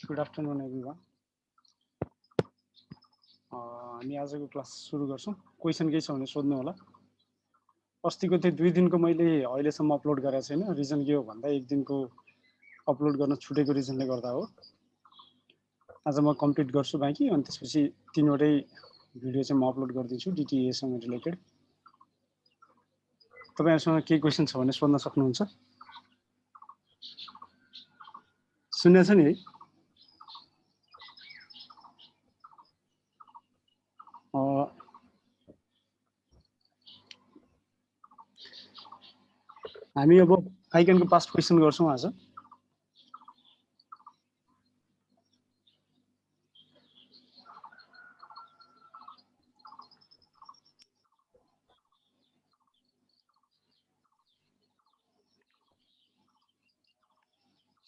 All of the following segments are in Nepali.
Good afternoon, everyone. हामी आजको क्लास सुरु गर्छौं। क्वेशन के छ भने सोध्नु होला। अस्तिको त्यो 2 दिनको मैले अहिलेसम्म अपलोड गरेको छैन। रिजन के हो भन्दा एक दिनको अपलोड गर्न छुटेको रिजनले गर्दा हो। आज म कम्प्लिट गर्छु बाँकी, अनि त्यसपछि 3 वटै भिडियो चाहिँ म अपलोड गर्दिन्छु DTA सँग रिलेटेड। तपाईहरुसँग के क्वेशन छ भने सोध्न सक्नुहुन्छ। सुन्नुहुन्छ नि है? हामी अब आइकनको पास्ट क्वेशन गर्छौं आज।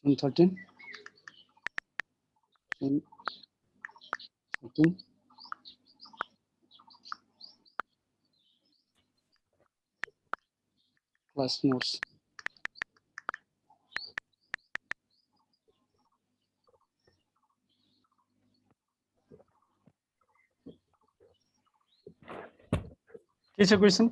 June 13 class notes. के छ क्वेशन?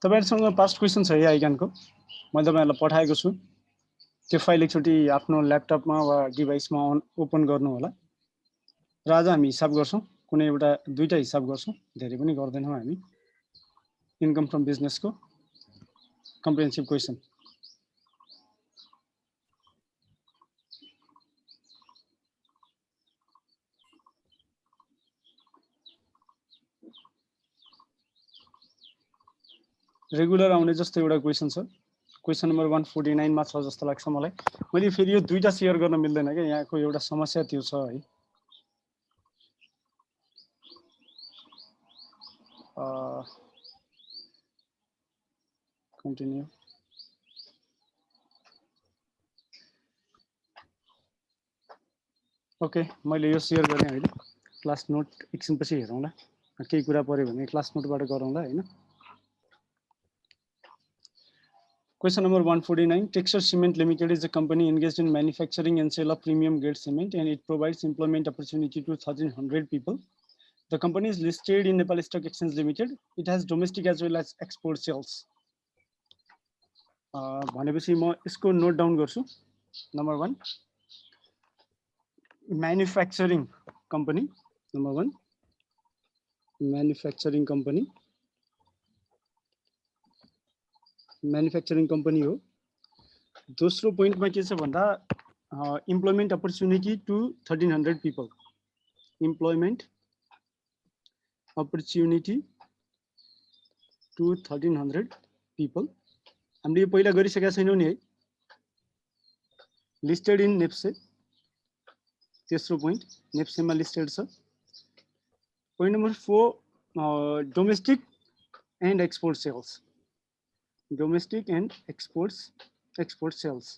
तपाईहरुसँग पास्ट क्वेशन छ है आइकनको। मैले तपाईहरुलाई पठाएको छु। त्यो फाइल एकचोटी आफ्नो ल्यापटपमा वा डिभाइसमा ओपन गर्नु होला। र आज हामी हिसाब गर्छौं। कुनै एउटा दुईटा हिसाब गर्छौं, धेरै पनि गर्दैनौं हामी। इन्कम फ्रम बिजनेसको कम्प्रिहेन्सिभ क्वेशन। रेगुलर आउने जस्तो एउटा क्वेशन छ। क्वेशन नम्बर 149 मा छ जस्तो लाग्छ मलाई। मैले फेरि यो दुईटा शेयर गर्न मिल्दैन के, यहाँको एउटा समस्या त्यो छ है। कन्टिन्यू। ओके, मैले यो शेयर गरेँ हैन। क्लास नोट एकछिनपछि हेरौँला। केही कुरा पर्यो भने क्लास नोटबाट गरौँला हैन। Question number 149. Texture Cement Limited is a company engaged in manufacturing and sale of premium grade cement, and it provides employment opportunity to 1,300 people. The company is listed in Nepal Stock Exchange Limited. It has domestic as well as export sales. भनेपछि म यसको नोट डाउन गर्छु। Number 1 manufacturing company. Number 1 manufacturing company. Manufacturing company हो। दोस्रो पोइन्टमा के छ भन्दा employment opportunity to 1300 people. Employment opportunity to 1300 people. हामीले यो पहिला गरिसकेका छैनौं नि है। Listed in NEPSE. तेस्रो पोइन्ट नेप्सेमा लिस्टेड छ। Point number 4 domestic and export sales. Domestic and export sales.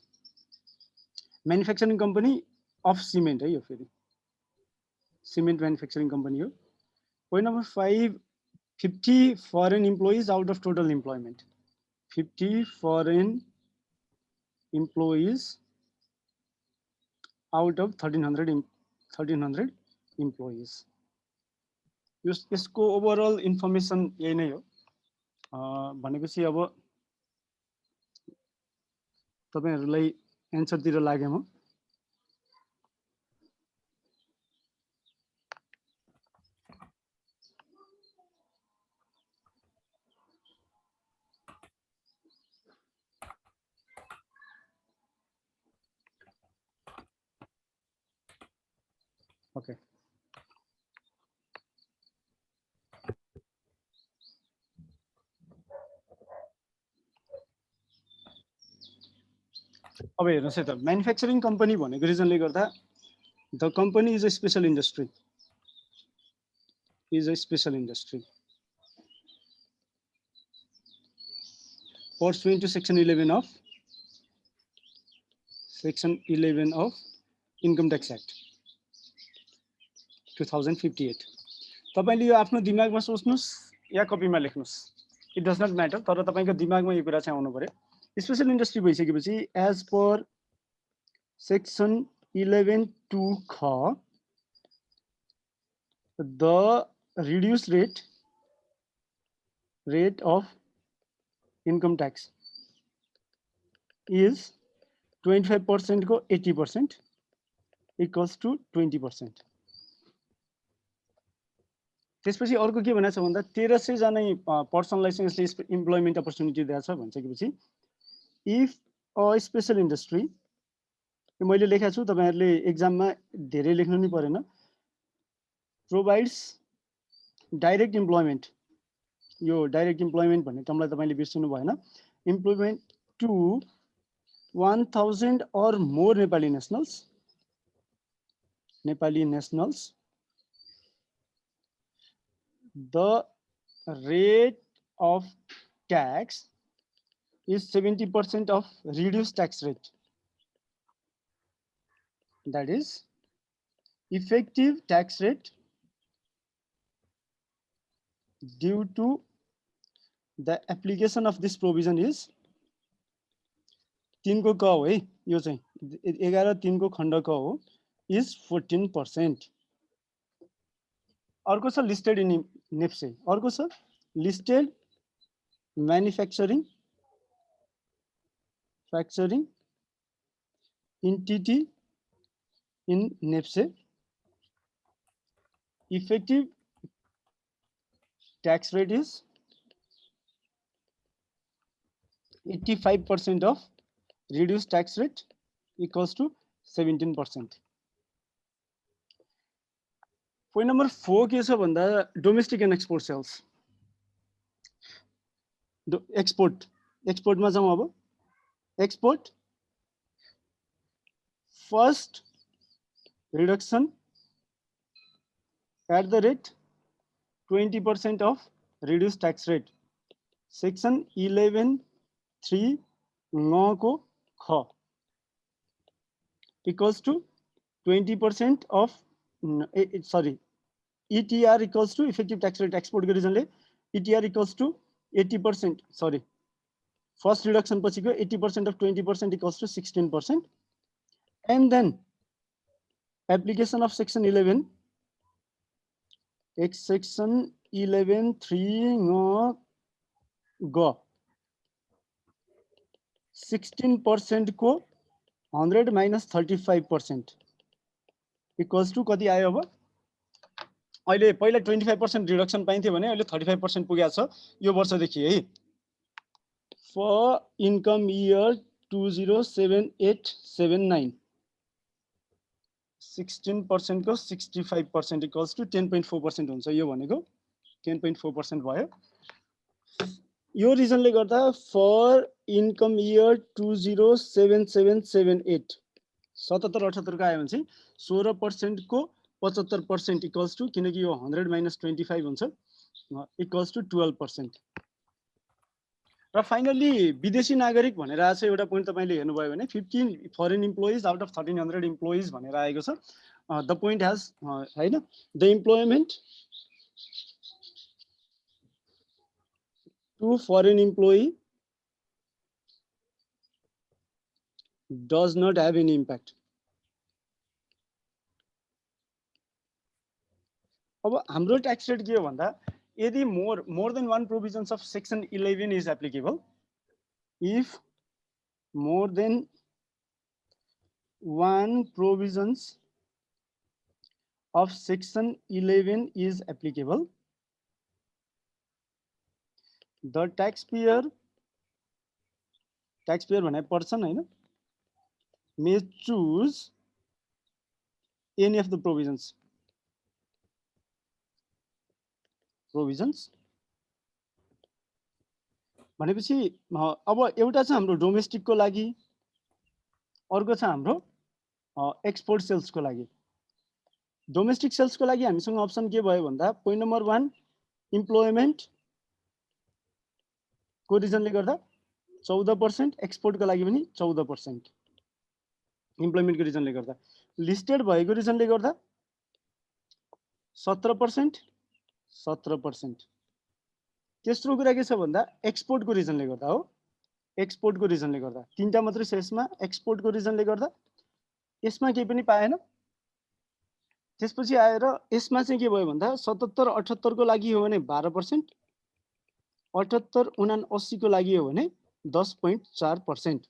Manufacturing company of cement है यो फेरि। Cement manufacturing company हो। Point number 5 50 foreign employees out of total employment. 50 foreign employees out of 1300 employees. यसको ओभरअल इन्फर्मेसन यही नै हो। भनेपछि अब तपाईहरुलाई एन्सर तिर लागे म। ओके। अब हेर्नुस् है त, मैन्युफैक्चरिंग कंपनी भनेको रिजनले गर्दा the company is a special industry. Pursuant to section 11 of Income Tax Act 2058. तपाईले यो आफ्नो दिमागमा सोच्नुस् या कपीमा लेख्नुस्, इट डज नट म्याटर, तर तपाईको दिमागमा यो कुरा चाहिँ आउनु पर्यो। स्पेशल इन्डस्ट्री भइसकेपछि एज पर सेक्सन 11(2) ख the reduced rate of income tax is 25% को 80% equals to 20%. त्यसपछि अर्को के भनेछ भन्दा 1300 जना पर्सनलाई चाहिँ यसले इम्प्लोइमेन्ट अपर्च्युनिटी दिएछ भनिसकेपछि इफ अ स्पेशल इन्डस्ट्री, मैले लेखेको छु, तपाईहरुले एक्जाममा धेरै लेख्नु नि परेन, प्रोभाइड्स डाइरेक्ट इम्प्लोइमेन्ट, यो डाइरेक्ट इम्प्लोइमेन्ट भन्ने टर्मलाई तपाईले बिर्सिनु भएन, employment to 1000 or more Nepali nationals, the rate of tax is 70% of reduced tax rate. That is, effective tax rate due to the application of this provision is 3 को क हो है, यो चाहिँ 11(3) को खण्ड क हो, is 14%. अर्को छ लिस्टेड इन नेप्से, अर्को छ listed manufacturing entity in NEPSE. Effective tax rate is 85% of reduced tax rate equals to 17%. Point number 4 के छ भन्दा डोमेस्टिक एन्ड एक्सपोर्ट सेल्स। एक्सपोर्टमा जाउँ अब। Export first reduction at the rate 20% of reduced tax rate, section 11(3) को ख equals to 20% of ETR equals to effective tax rate. Export को रिजनले ETR equals to 80%, sorry, first reduction पछि को 80% of 20% equals to 16%, and then application of section 11 section 11(3) ग 16% को 100 minus 35% equals to कति आयो? अब अहिले पहिला 25% रिडक्सन पाइन्थ्यो भने अहिले 35% पुगेको छ यो वर्षदेखि है। फर इन्कम इयर 207879 16% को 65% इक्वल्स टु 10.4% हुन्छ। यो भनेको 10.4% भयो। यो रिजनले गर्दा फर इन्कम इयर 207778 77-78 को आयो भने चाहिँ 16% को 75% इक्वल्स टु, किनकि यो 100 minus 25 हुन्छ, इक्वल्स टु 12%। र फाइनली विदेशी नागरिक भनेर आएको छ एउटा पोइन्ट तपाईले हेर्नुभयो भने 15 foreign employees out of 1300 employees भनेर आएको छ। द पोइन्ट हैज हैन, the employment to foreign employee does not have any impact. अब हाम्रो ट्याक्स रेट के हो भन्दा यदि more than one provisions of section 11 is applicable, if more than one provisions of section 11 is applicable, the taxpayer भने पर्सन हैन, may choose any of the provisions भनेपछि अब एउटा छ हाम्रो डोमेस्टिक को लागि, अर्को छ हाम्रो एक्सपोर्ट सेल्स को लागि। डोमेस्टिक सेल्स को लागि हामीसँग अप्सन के भयो भन्दा पोइन्ट नम्बर 1 इम्प्लोयमेन्ट को रिजनले गर्दा 14%, एक्सपोर्ट को लागि पनि 14%, इम्प्लोयमेन्ट को रिजनले गर्दा। लिस्टेड भएको रिजनले गर्दा 17%, 17%। तेस्रो कुरा के छ भन्दा एक्सपोर्टको रिजनले गर्दा हो, एक्सपोर्टको रिजनले गर्दा। तीनटा मात्रै छ यसमा, एक्सपोर्टको रिजनले गर्दा यसमा केही पनि पाएन। त्यसपछि आएर यसमा चाहिँ के भयो भन्दा 77 78 को लागि हो भने 12%, 78 79 को लागि हो भने 10.4%।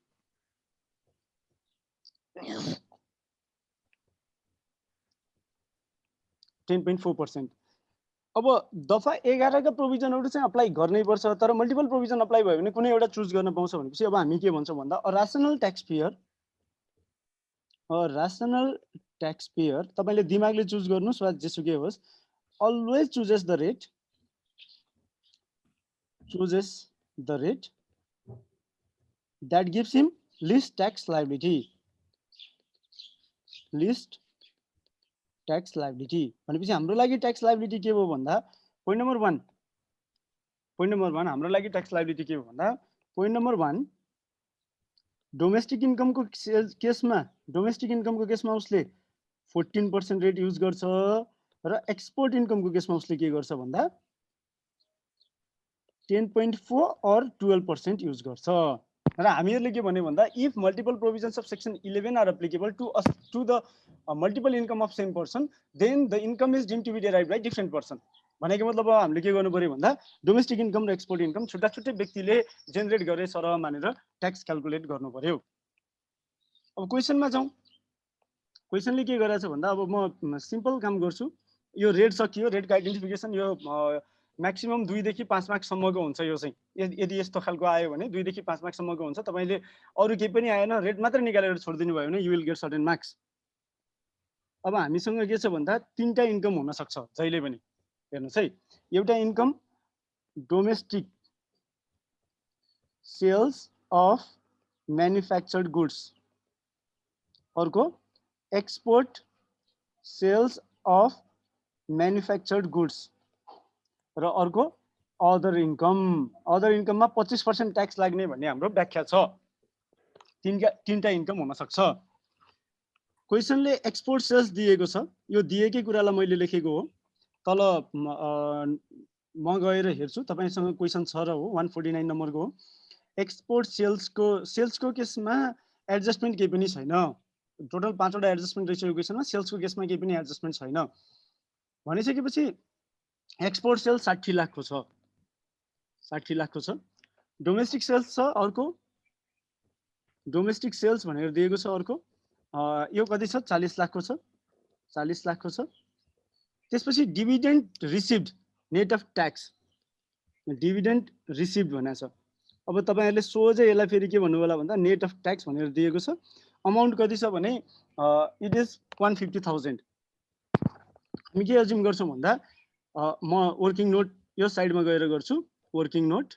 10.4%। अब दफा 11 का प्रोभिजनहरु चाहिँ अप्लाई गर्नै पर्छ, तर मल्टिपल प्रोभिजन अप्लाई भयो भने कुनै एउटा चुज गर्न पाउँछ भनेपछि अब हामी के भन्छौँ भन्दा अ rational taxpayer तपाईले दिमागले चुज गर्नुस् वा जेसुकै होस्, always chooses the rate that gives him least tax liability. भनेपछि हाम्रो लागि ट्याक्स लायबिलिटी के हो भन्दा पोइन्ट नम्बर 1 हाम्रो लागि ट्याक्स लायबिलिटी के हो भन्दा पोइन्ट नम्बर 1 डोमेस्टिक इन्कमको केसमा उसले 14% रेट युज गर्छ र एक्सपोर्ट इन्कमको केसमा उसले के गर्छ भन्दा 10.4 or 12% युज गर्छ। र हामीहरुले के भन्यो भन्दा if multiple provisions of section 11 are applicable to the multiple income of same person then the income is deemed to be derived by different person. भनेको मतलब हामीले के गर्नु पर्यो भन्दा डोमेस्टिक इन्कम र एक्सपोर्ट इन्कम छुट्टा छुट्टै व्यक्तिले जेनेरेट गरे सरह मानेर ट्याक्स क्याल्कुलेट गर्नु पर्यो। अब क्वेशनमा जाउँ। क्वेशनले के गरेछ भन्दा अब म सिम्पल काम गर्छु। यो रेट सकियो, रेटको आइडेन्टिफिकेसन यो म्याक्सिमम 2 देखि 5 मार्क्स सम्मको हुन्छ। यो चाहिँ यदि यस्तो खालको आयो भने 2 देखि 5 मार्क्स सम्मको हुन्छ। तपाईले अरु केही पनि आएन रेट मात्र निकालेर छोड्दिनु भयो भने you will get certain marks. अब हामीसँग के छ भन्दा तीनटा इन्कम हुन सक्छ जहिले पनि। हेर्नुस् है, एउटा income domestic sales of manufactured goods, अर्को export sales of manufactured goods र अर्को अदर इन्कममा 25% ट्याक्स लाग्ने भन्ने हाम्रो व्याख्या छ। तीनटा इन्कम हुन सक्छ। क्वेशनले एक्सपोर्ट सेल्स दिएको छ, यो दिएकै कुरालाई मैले लेखेको हो। तल म गएर हेर्छु, तपाईसँग क्वेशन छ र हो 149 नम्बरको हो। एक्सपोर्ट सेल्सको केसमा एडजस्टमेन्ट केही पनि छैन। टोटल 5 वटा एडजस्टमेन्ट रहेछ यो क्वेशनमा, सेल्सको केसमा केही पनि एडजस्टमेन्ट छैन। भनिसकेपछि एक्सपोर्ट सेल्स 60 लाखको छ, 60 लाखको छ। डोमेस्टिक सेल्स छ अर्को, डोमेस्टिक सेल्स भनेर दिएको छ अर्को। यो कति छ 40 लाखको छ, 40 लाखको छ। त्यसपछि dividend received net of tax, dividend received भनेको छ। अब तपाईहरुले सोझै यसलाई फेरि के भन्नु होला भन्दा नेट अफ ट्याक्स भनेर दिएको छ। अमाउन्ट कति छ भने इट इज 150,000। हामी के अज्युम गर्छौं भन्दा म वर्किङ नोट यो साइडमा गएर गर्छु। Working note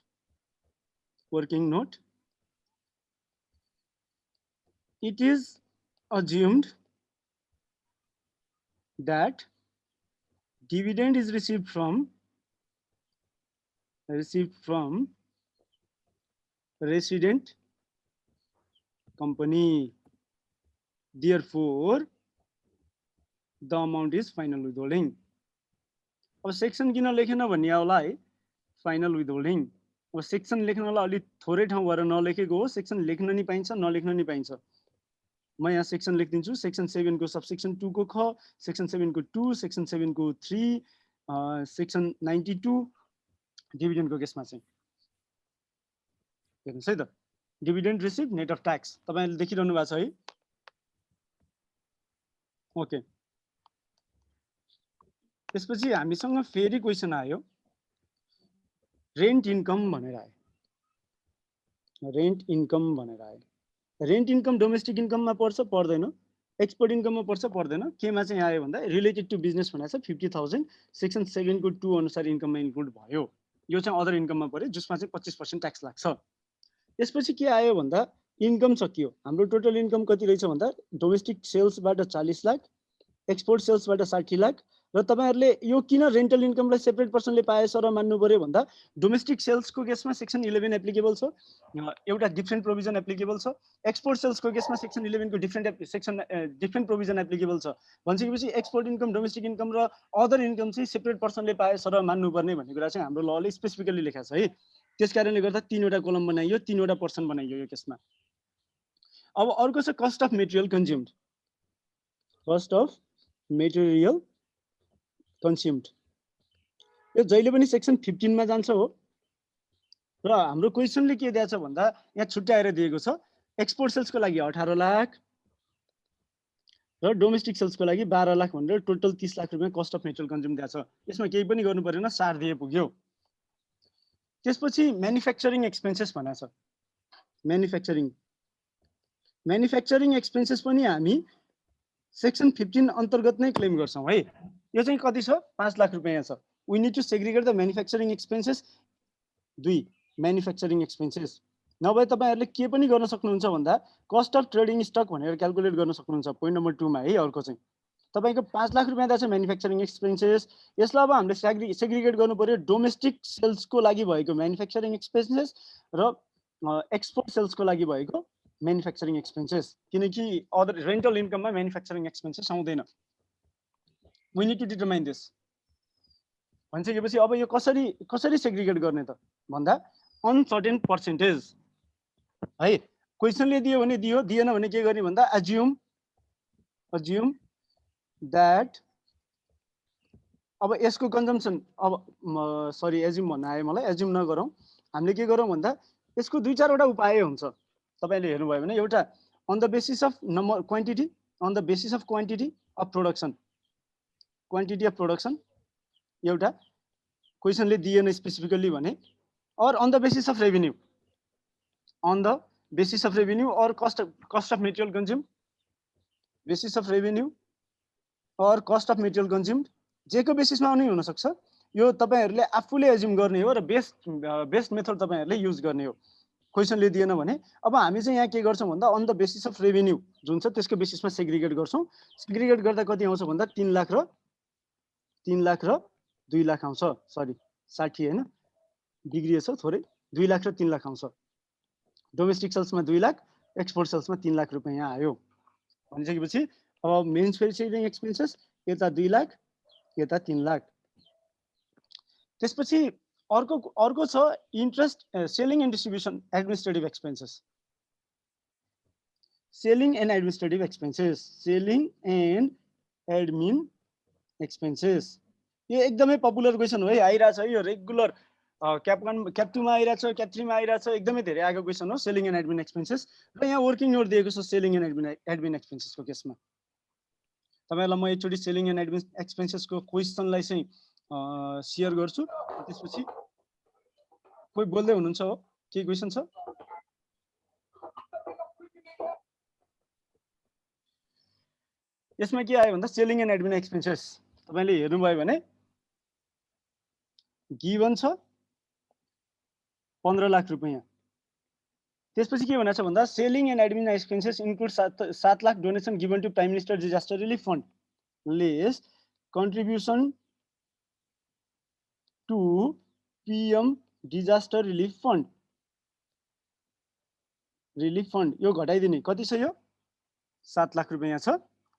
it is assumed that dividend is received from resident company, therefore the amount is final withholding. अब सेक्सन किन लेखेन भन्ने होला है, फाइनल विथहोल्डिङ। अब सेक्सन लेख्नलाई अलि थोरै ठाउँ भएर नलेखेको हो, सेक्सन लेख्न नि पाइन्छ नलेख्न नि पाइन्छ। म यहाँ सेक्सन लेखिदिन्छु। सेक्सन 7 को सबसेक्सन 2 को ख, सेक्सन 7 को 2, सेक्सन 7 को 3, सेक्सन 92 डिभिडेन्ड को केसमा चाहिँ हेर्नुस् है त। Dividend receive net of tax तपाईहरुले देखिरहनु भएको छ है। ओके, त्यसपछि हामीसँग फेरि क्वेशन आयो रेन्ट इन्कम भनेर आयो। रेन्ट इन्कम भनेर आयो। रेन्ट इन्कम डोमेस्टिक इन्कममा पर्छ पर्दैन, एक्सपोर्ट इन्कममा पर्छ पर्दैन। केमा चाहिँ आयो भन्दा रिलेटेड टु बिजनेस भनेको छ 50,000 सेक्सन 7 को 2 अनुसार इन्कममा इन्क्लुड भयो। यो चाहिँ अदर इन्कममा पर्यो जसमा चाहिँ 25% ट्याक्स लाग्छ। त्यसपछि के आयो भन्दा इन्कम सकियो। हाम्रो टोटल इन्कम कति रहेछ भन्दा डोमेस्टिक सेल्सबाट 40 लाख, एक्सपोर्ट सेल्सबाट 60 लाख र तपाईहरुले यो किन रेन्टल इन्कमलाई सेपरेट पर्सनले पाए सर मान्नु पर्यो भन्दा डोमेस्टिक सेल्सको केसमा सेक्सन 11 एप्लिकेबल छ, एउटा डिफरेन्ट प्रोभिजन एप्लिकेबल छ। एक्सपोर्ट सेल्सको केसमा सेक्सन 11 को डिफरेन्ट प्रोभिजन एप्लिकेबल छ। भनिसकेपछि एक्सपोर्ट इन्कम, डोमेस्टिक इन्कम र अदर इन्कम चाहिँ सेपरेट पर्सनले पाए सर मान्नुपर्ने भन्ने कुरा चाहिँ हाम्रो लले स्पेसिफिकली लेखा छ है। त्यसकारणले गर्दा तीनवटा कोलम बनाइयो, तीनवटा पर्सन बनाइयो यो केसमा। अब अर्को छ cost of material consumed. Cost of material consumed यो जहिले पनि सेक्सन 15 मा जान्छ हो। र हाम्रो क्वेशनले के दिएको छ भन्दा यहाँ छुट्याएर दिएको छ एक्सपोर्ट सेल्सको लागि 18 लाख र डोमेस्टिक सेल्सको लागि 12 लाख भनेर टोटल 30 लाख रुपैयाँ कस्ट अफ मेटेरियल कन्ज्युम दिएको छ। यसमा केही पनि गर्नु परेन, सार दिए पुग्यो। त्यसपछि म्यानुफ्याक्चरिङ एक्सपेन्सेस भनेको छ। म्यानुफ्याक्चरिङ एक्सपेन्सेस पनि हामी सेक्सन 15 अन्तर्गत नै क्लेम गर्छौं है। यो चाहिँ कति छ? 5 लाख रुपैयाँ छ। We need to segregate the manufacturing expenses. 2 manufacturing expenses नभए तपाईहरुले के पनि गर्न सक्नुहुन्छ भन्दा कस्ट अफ ट्रेडिङ स्टक भनेर क्याल्कुलेट गर्न सक्नुहुन्छ। पोइन्ट नम्बर 2 मा है। अर्को चाहिँ तपाईको 5 लाख रुपैयाँ छ म्यानुफ्याक्चरिङ एक्सपेन्सेस। यसलाई अब हामीले सेग्रिगेट गर्नु पर्यो डोमेस्टिक सेल्सको लागि भएको म्यानुफ्याक्चरिङ एक्सपेन्सेस र एक्सपोर्ट सेल्सको लागि भएको म्यानुफ्याक्चरिङ एक्सपेन्सेस, किनकि अदर रेन्टल इन्कममा म्यानुफ्याक्चरिङ एक्सपेन्सेस आउँदैन। We need to determine this. भनिसकेपछि अब यो कसरी सेग्रिगेट गर्ने त भन्दा अनसर्टेन पर्सेन्टेज है। क्वेशनले दियो भने दियो, दिएन भने के गर्ने भन्दा एज्युम दैट अब यसको कन्जम्पसन अब सरी एज्युम भन्न आयो मलाई, एज्युम नगरौँ। हामीले के गरौँ भन्दा यसको 2-4 वटा उपाय हुन्छ। तपाईले हेर्नुभयो भने एउटा on the basis of number quantity, on the basis of quantity of production, quantity of production एउटा क्वेशनले दिएन स्पेसिफिकली भने, or on the basis of revenue, on the basis of revenue or cost of material consume, basis of revenue or cost of material consumed जेको बेसिसमा पनि हुन सक्छ। यो तपाईहरुले आफूले एज्युम गर्ने हो र बेस्ट मेथड तपाईहरुले युज गर्ने हो। क्वेशनले दिएन भने अब हामी चाहिँ यहाँ के गर्छौं भन्दा on the basis of revenue जुन छ त्यसको बेसिसमा सेग्रिगेट गर्छौं। सेग्रिगेट गर्दा कति आउँछ भन्दा 3 लाख र 2 लाख आउँछ। सरी 60 हैन, बिग्रिएछ थोरै। 2 लाख र 3 लाख आउँछ। डोमेस्टिक सेल्समा 2 लाख, एक्सपोर्ट सेल्समा 3 लाख रुपैयाँ आयो। भनिसकेपछि अब म्यानुफ्याक्चरिङ एक्सपेन्सेस यता 2 लाख यता 3 लाख। त्यसपछि अर्को छ interest, selling and distribution administrative expenses. Selling and administrative expenses, selling and admin expenses यो एकदमै पपुलर क्वेशन हो है। आइराछ है यो रेगुलर क्याप 1 क्याप 2 मा आइराछ, क्याप 3 मा आइराछ। एकदमै धेरै आएको क्वेशन हो सेलिङ एन्ड एडमिन एक्सपेन्सेस। र यहाँ वर्किङ नोट दिएको छ सेलिङ एन्ड एडमिन एक्सपेन्सेसको केसमा। तपाईहरुलाई म एकचोटी सेलिङ एन्ड एडमिन एक्सपेन्सेसको क्वेशनलाई चाहिँ शेयर गर्छु। त्यसपछि कोही बोल्दै हुनुहुन्छ हो? के क्वेशन छ? यसमा के आयो भन्दा सेलिङ एन्ड एडमिन एक्सपेन्सेस तपाईले हेर्नुभयो भने गिवन छ 15 लाख रुपैयाँ। त्यसपछि के भनेको छ भन्दा selling and admin expenses include 7 lakh donation given to prime minister disaster relief fund less contribution to PM disaster relief fund यो घटाइदिने। कति छ यो? 7 लाख रुपैयाँ छ।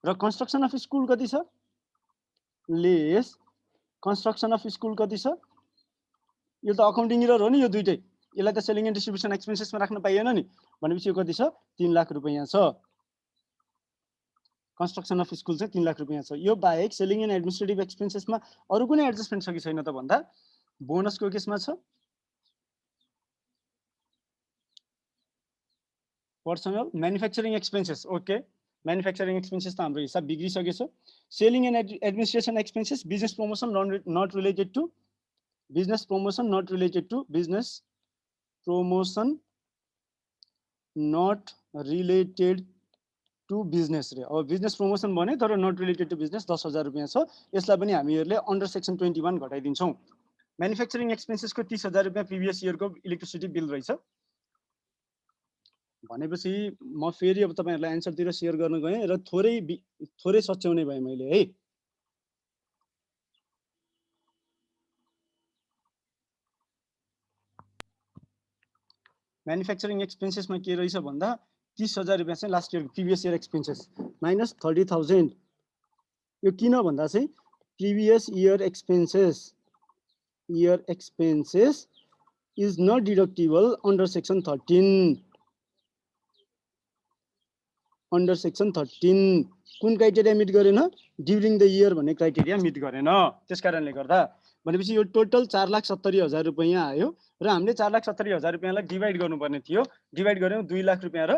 र कन्स्ट्रक्सन अफ स्कुल कति छ? लेस कन्स्ट्रक्सन अफ स्कुल कति छ? यो त अकाउन्टिङ इरर हो नि यो दुईटै। यसलाई त सेलिङ एन्ड डिस्ट्रिब्युसन एक्सपेन्सेसमा राख्न पाइएन नि। भनेपछि यो कति छ? 3 लाख रुपैयाँ छ। कन्स्ट्रक्सन अफ स्कुल चाहिँ 3 लाख रुपैयाँ छ। यो बाहेक सेलिङ एन्ड एडमिनिस्ट्रेटिभ एक्सपेन्सेसमा अरु कुनै एडजस्टमेन्ट छ कि छैन त भन्दा बोनसको केसमा छ, personal manufacturing expenses. Okay, manufacturing expenses त हाम्रो हिसाब बिग्रिसकेछ। Selling and administration expenses business promotion not related to business promotion not related to business promotion not related to business रे। अब बिजनेस प्रमोसन भने तर नट रिलेटेड टु बिजनेस 10,000 रुपैयाँ छ। यसलाई पनि हामीहरूले अन्डर सेक्सन 21 घटाइदिन्छौँ। म्यानुफ्याक्चरिङ एक्सपेन्सेसको 30,000 रुपैयाँ प्रिभियस इयरको इलेक्ट्रिसिटी बिल रहेछ। भनेपछि म फेरि अब तपाईहरुलाई एन्सरतिर शेयर गर्न गएँ र थोरै सच्याउने भए मैले है। म्यानुफ्याक्चरिङ एक्सपेन्सेसमा के रहेछ भन्दा 30,000 रुपियाँ चाहिँ last year previous year expenses minus 30,000 यो किन भन्दा चाहिँ previous year expenses is not deductible under section 13 कुन क्राइटेरिया मिट गरेन ड्युरिङ द इयर भन्ने क्राइटेरिया मिट गरेन त्यस कारणले गर्दा भनेपछि यो टोटल 4,70,000 रुपैयाँ आयो र हामीले 4,70,000 रुपैयाँलाई डिभाइड गर्नुपर्ने थियो डिभाइड गर्यौं 2 लाख रुपैयाँ र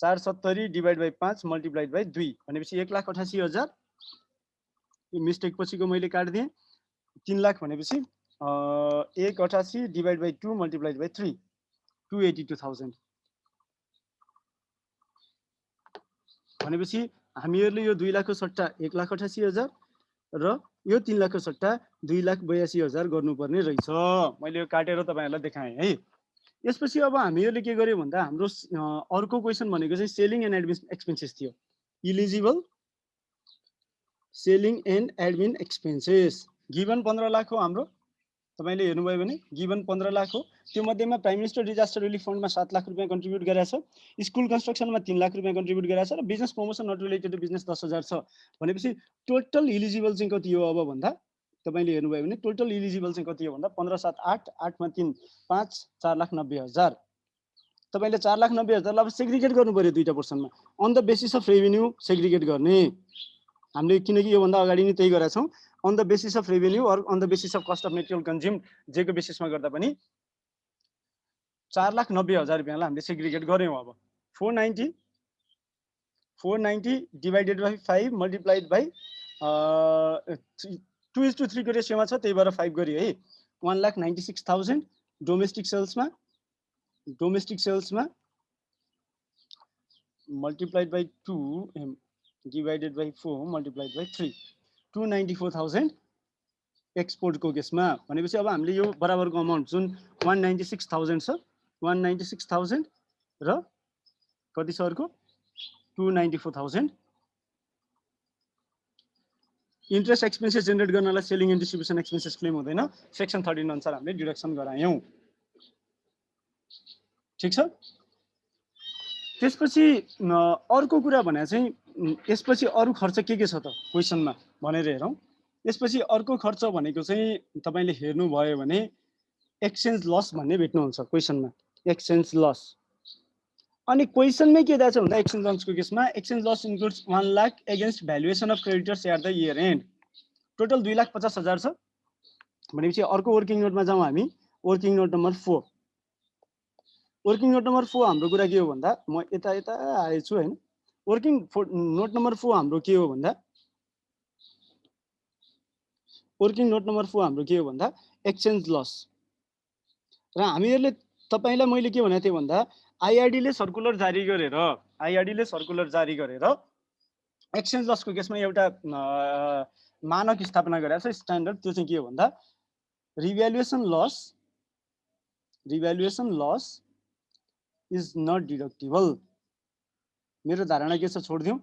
470 डिभाइड बाइ 5 मल्टिप्लाइड बाइ 2 भनेपछि 1,88,000 यो मिस्टेक पछिको मैले काट्दिएँ 3 लाख भनेपछि 1,88 डिभाइड बाइ 2 मल्टिप्लाइड बाइ 3 282,000 भनेपछि हामीहरूले यो 2 लाखको सट्टा 1,88,000 र यो 3 लाखको सट्टा 2,82,000 गर्नुपर्ने रहेछ मैले यो काटेर तपाईहरुलाई देखाएँ है यसपछि अब हामीहरूले के गर्यो भन्दा हाम्रो अर्को क्वेशन भनेको चाहिँ सेलिङ एन्ड एडमिन एक्सपेन्सेस थियो eligible selling and admin expenses given 15 lakh हो हाम्रो तपाईले हेर्नुभयो भने गिवन 15 लाख हो त्यो मध्येमा प्राइम मिनिस्टर डिजास्टर रिलिफ फन्डमा 7 लाख रुपैयाँ कन्ट्रिब्युट गरेछ स्कुल कन्स्ट्रक्सनमा 3 लाख रुपैयाँ कन्ट्रिब्युट गरेछ र business promotion not related to business 10,000 छ भनेपछि टोटल इलिजिबल चाहिँ कति हो अब भन्दा तपाईले हेर्नुभयो भने टोटल इलिजिबल चाहिँ कति हो भन्दा 15 7 8 8 मा 3 5 4,90,000 तपाईले 4,90,000 लाई सेग्रिगेट गर्नु पर्यो दुईटा पोर्सनमा on the basis of revenue segregate गर्ने हामीले किनकि यो भन्दा अगाडि नै त्यही गरेका छौं on the basis of revenue or on the basis of cost of material consumed जेको बेसिसमा गर्दा पनि 4,90,000 रुपैयाँलाई हामीले सेग्रिगेट गर्यौं अब 490 डिवाइडेड बाइ 5 मल्टिप्लाइड बाइ 2:3 को रेशियोमा छ त्यही भएर 5 गरियो है 1,96,000 डोमेस्टिक सेल्समा multiplied by 2 divided by 4 multiplied by 3 294,000 export को केसमा भनेपछि अब हामीले यो बराबरको अमाउन्ट जुन 196,000 छ 196,000 र कति छ अर्को 294,000 इन्ट्रेस्ट एक्सपेन्सेस जेनेरेट गर्नलाई selling and distribution expenses claim हुँदैन सेक्सन 13 अनुसार हामीले डिडक्सन गरायौं ठीक छ त्यसपछि अर्को कुरा भने चाहिँ यसपछि अरु खर्च के छ त क्वेशनमा भनेर हेरौं यसपछि अर्को खर्च भनेको चाहिँ तपाईले हेर्नु भयो भने एक्सचेन्ज लस भन्ने भेट्नुहुन्छ क्वेशनमा एक्सचेन्ज लस अनि क्वेशनमै के दिएको छ भन्दा एक्सचेन्ज लसको केसमा exchange loss includes 1 lakh against valuation of creditors at the year end total 2,50,000 छ भनेपछि अर्को वर्किङ नोटमा जाउँ हामी working note number 4 working note number 4 हाम्रो कुरा के हो भन्दा म यता आएछु हैन वर्किङ नोट नम्बर 4 हाम्रो के हो भन्दा वर्किङ नोट नम्बर 4 हाम्रो के हो भन्दा एक्सचेन्ज लस र हामीहरुले तपाईलाई मैले के भनेको थिए भन्दा आईआरडी ले सर्कुलर जारी गरेर एक्सचेन्ज लसको केसमा एउटा मानक स्थापना गरेको छ स्ट्यान्डर्ड त्यो चाहिँ के हो भन्दा revaluation loss is not deductible मेरो धारणा के छ छोड्दियौ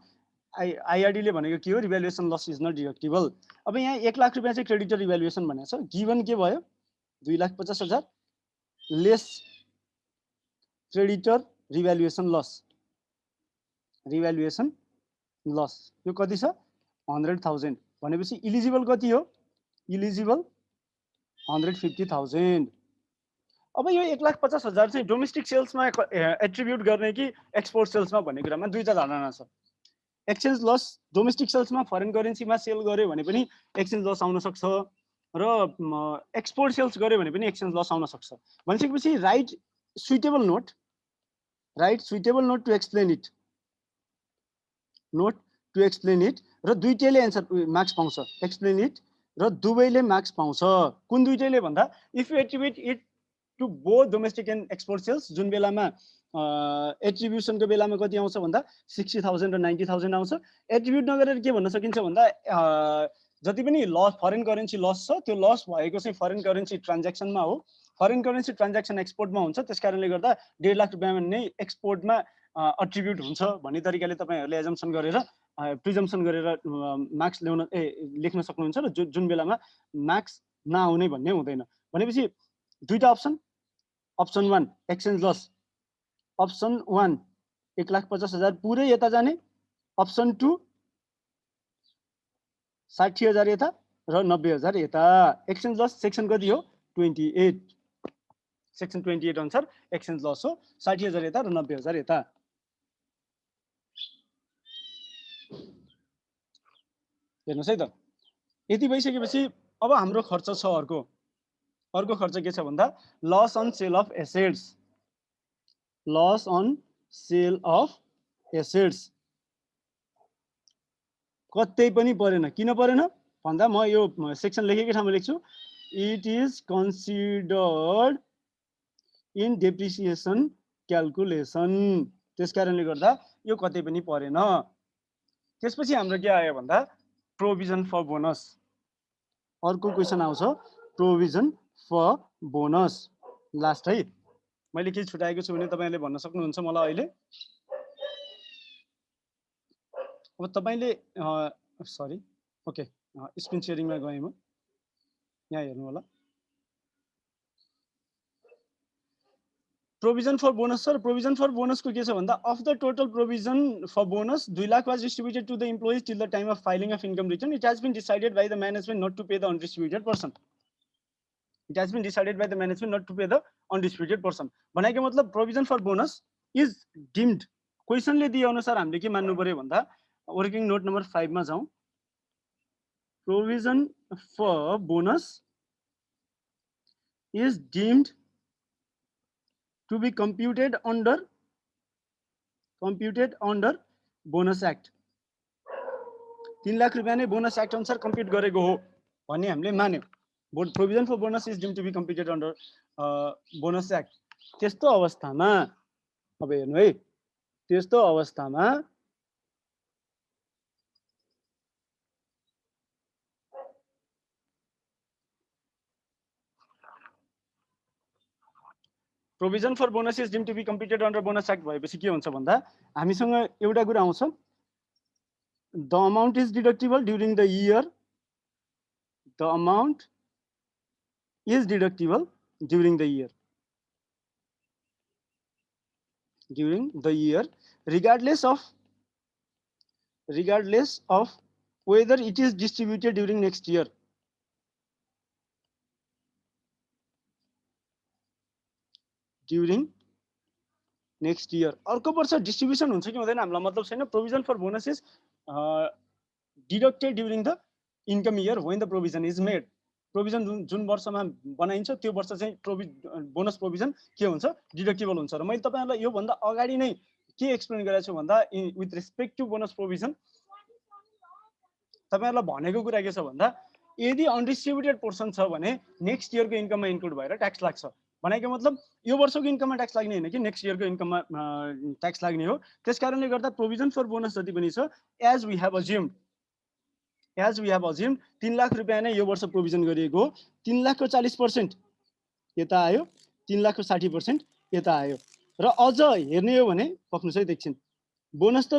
आईआरडी ले भनेको के हो revaluation loss is not deductible अब यहाँ 1 लाख रुपैयाँ चाहिँ क्रेडिटर रिभ्यालुएसन भनेको छ गिवन के भयो 2,50,000 लेस क्रेडिटर रिभ्यालुएसन लस यो कति छ 100,000 भनेपछि इलिजिबल कति हो इलिजिबल 150,000 अब यो 1,50,000 चाहिँ डोमेस्टिक सेल्समा एट्रिब्युट गर्ने कि एक्सपोर्ट सेल्समा भन्ने कुरामा दुईटा धारणा छ एक्सचेन्ज लस डोमेस्टिक सेल्समा फरेन करेन्सीमा सेल गर्यो भने पनि एक्सचेन्ज लस आउन सक्छ र एक्सपोर्ट सेल्स गर्यो भने पनि एक्सचेन्ज लस आउन सक्छ भनिसकेपछि write suitable note to explain it र दुईटैले आन्सर मार्क्स पाउँछ एक्सप्लेन इट र दुवैले मार्क्स पाउँछ कुन दुईटैले भन्दा if you attribute it to both domestic and export sales जुन बेलामा एट्रिब्युसनको बेलामा कति आउँछ भन्दा 60,000 र 90,000 आउँछ एट्रिब्युट नगरेर के भन्न सकिन्छ भन्दा जति पनि लस फरेन करेन्सी लस छ त्यो लस भएको चाहिँ फरेन करेन्सी ट्रान्ज्याक्सनमा हो फरेन करेन्सी ट्रान्ज्याक्सन एक्सपोर्टमा हुन्छ त्यसकारणले गर्दा 1.5 लाख रुपैयाँमा नै एक्सपोर्टमा एट्रिब्युट हुन्छ भन्ने तरिकाले तपाईहरुले एजम्पसन गरेर प्रिजम्पसन गरेर मार्क्स ल्याउन लेख्न सक्नुहुन्छ र जुन बेलामा मार्क्स नआउने भन्ने हुँदैन भनेपछि दुईटा option option 1 exchange loss, option 1 1,50,000 पुरै यता जाने, अप्सन 2 60,000 यता र 90,000 यता। एक्सचेन्ज लस सेक्सन कति हो 28, सेक्सन 28 अनुसार एक्सचेन्ज लस हो 60,000 यता र 90,000 यता। हेर्नुहोस् है त, यति भइसकेपछि अब हाम्रो खर्च छ अर्को खर्च के छ भन्दा loss on sale of assets, loss on sale of assets कतै पनि परेन। किन परेन भन्दा म यो सेक्सन लेखेकै ठाउँमा लेख्छु, it is considered in depreciation calculation, त्यसकारणले गर्दा यो कतै पनि परेन। त्यसपछि हाम्रो के आयो भन्दा प्रोभिजन फर बोनस। अर्को क्वेसन आउँछ प्रोभिजन फर बोनस लास्ट है। मैले के छुटाएको छु भने तपाईहरुले भन्न सक्नुहुन्छ मलाई अहिले। अब तपाईले सरी ओके स्क्रिन शेयरिङमा गएँ म, यहाँ हेर्नु होला। Provision for bonus sir, provision for bonus को के छ भन्दा of the total provision for bonus 2 lakh was distributed to the employees till the time of filing of income return. It has been decided by the management not to pay the undistributed portion. It has been decided by the management not to pay the undistributed portion. भनेको मतलब provision for bonus is deemed. क्वेशनले दिए अनुसार हामीले के मान्नु पर्यो भन्दा वर्किङ नोट नम्बर 5 मा जाउँ। Provision for bonus is deemed to be computed under bonus act। 3 lakh रुपैयाँ नै बोनस एक्ट अनुसार कम्प्युट गरेको हो भन्ने हामीले मान्यौ। Provision for bonus is deemed to be computed under bonus act. त्यस्तो अवस्थामा अब हेर्नु है, त्यस्तो अवस्थामा provision for bonus is deemed to be computed under bonus act भएपछि के हुन्छ भन्दा हामीसँग एउटा कुरा आउँछ, the amount is deductible during the year, the amount is deductible during the year, regardless of whether it is distributed during next year। अर्को वर्ष डिस्ट्रिब्युसन हुन्छ कि हुँदैन हामीलाई मतलब छैन। Provision for bonus is deducted during the income year when the provision is made. Provision जुन वर्षमा बनाइन्छ त्यो वर्ष चाहिँ बोनस प्रोभिजन के हुन्छ डिडक्टिबल हुन्छ। र मैले तपाईहरुलाई यो भन्दा अगाडि नै के एक्सप्लेन गरेको छु भन्दा with respect to bonus provision तपाईहरुलाई भनेको कुरा के छ भन्दा यदि अनडिस्ट्रिब्युटेड पोर्सन छ भने नेक्स्ट इयरको इन्कममा इन्क्लुड भएर ट्याक्स लाग्छ। भनेको मतलब यो वर्षको इन्कममा ट्याक्स लाग्ने हैन कि नेक्स्ट इयरको इन्कममा ट्याक्स लाग्ने हो। त्यसकारणले गर्दा प्रोभिजन फर बोनस जति पनि छ as we have assumed 3 lakh रुपैयाँ नै यो वर्ष प्रोभिजन गरिएको हो। 3 लाखको 40% यता आयो, 3 लाखको 60% यता आयो। र अझ हेर्ने हो भने पक्नुस् है एकछिन, बोनस त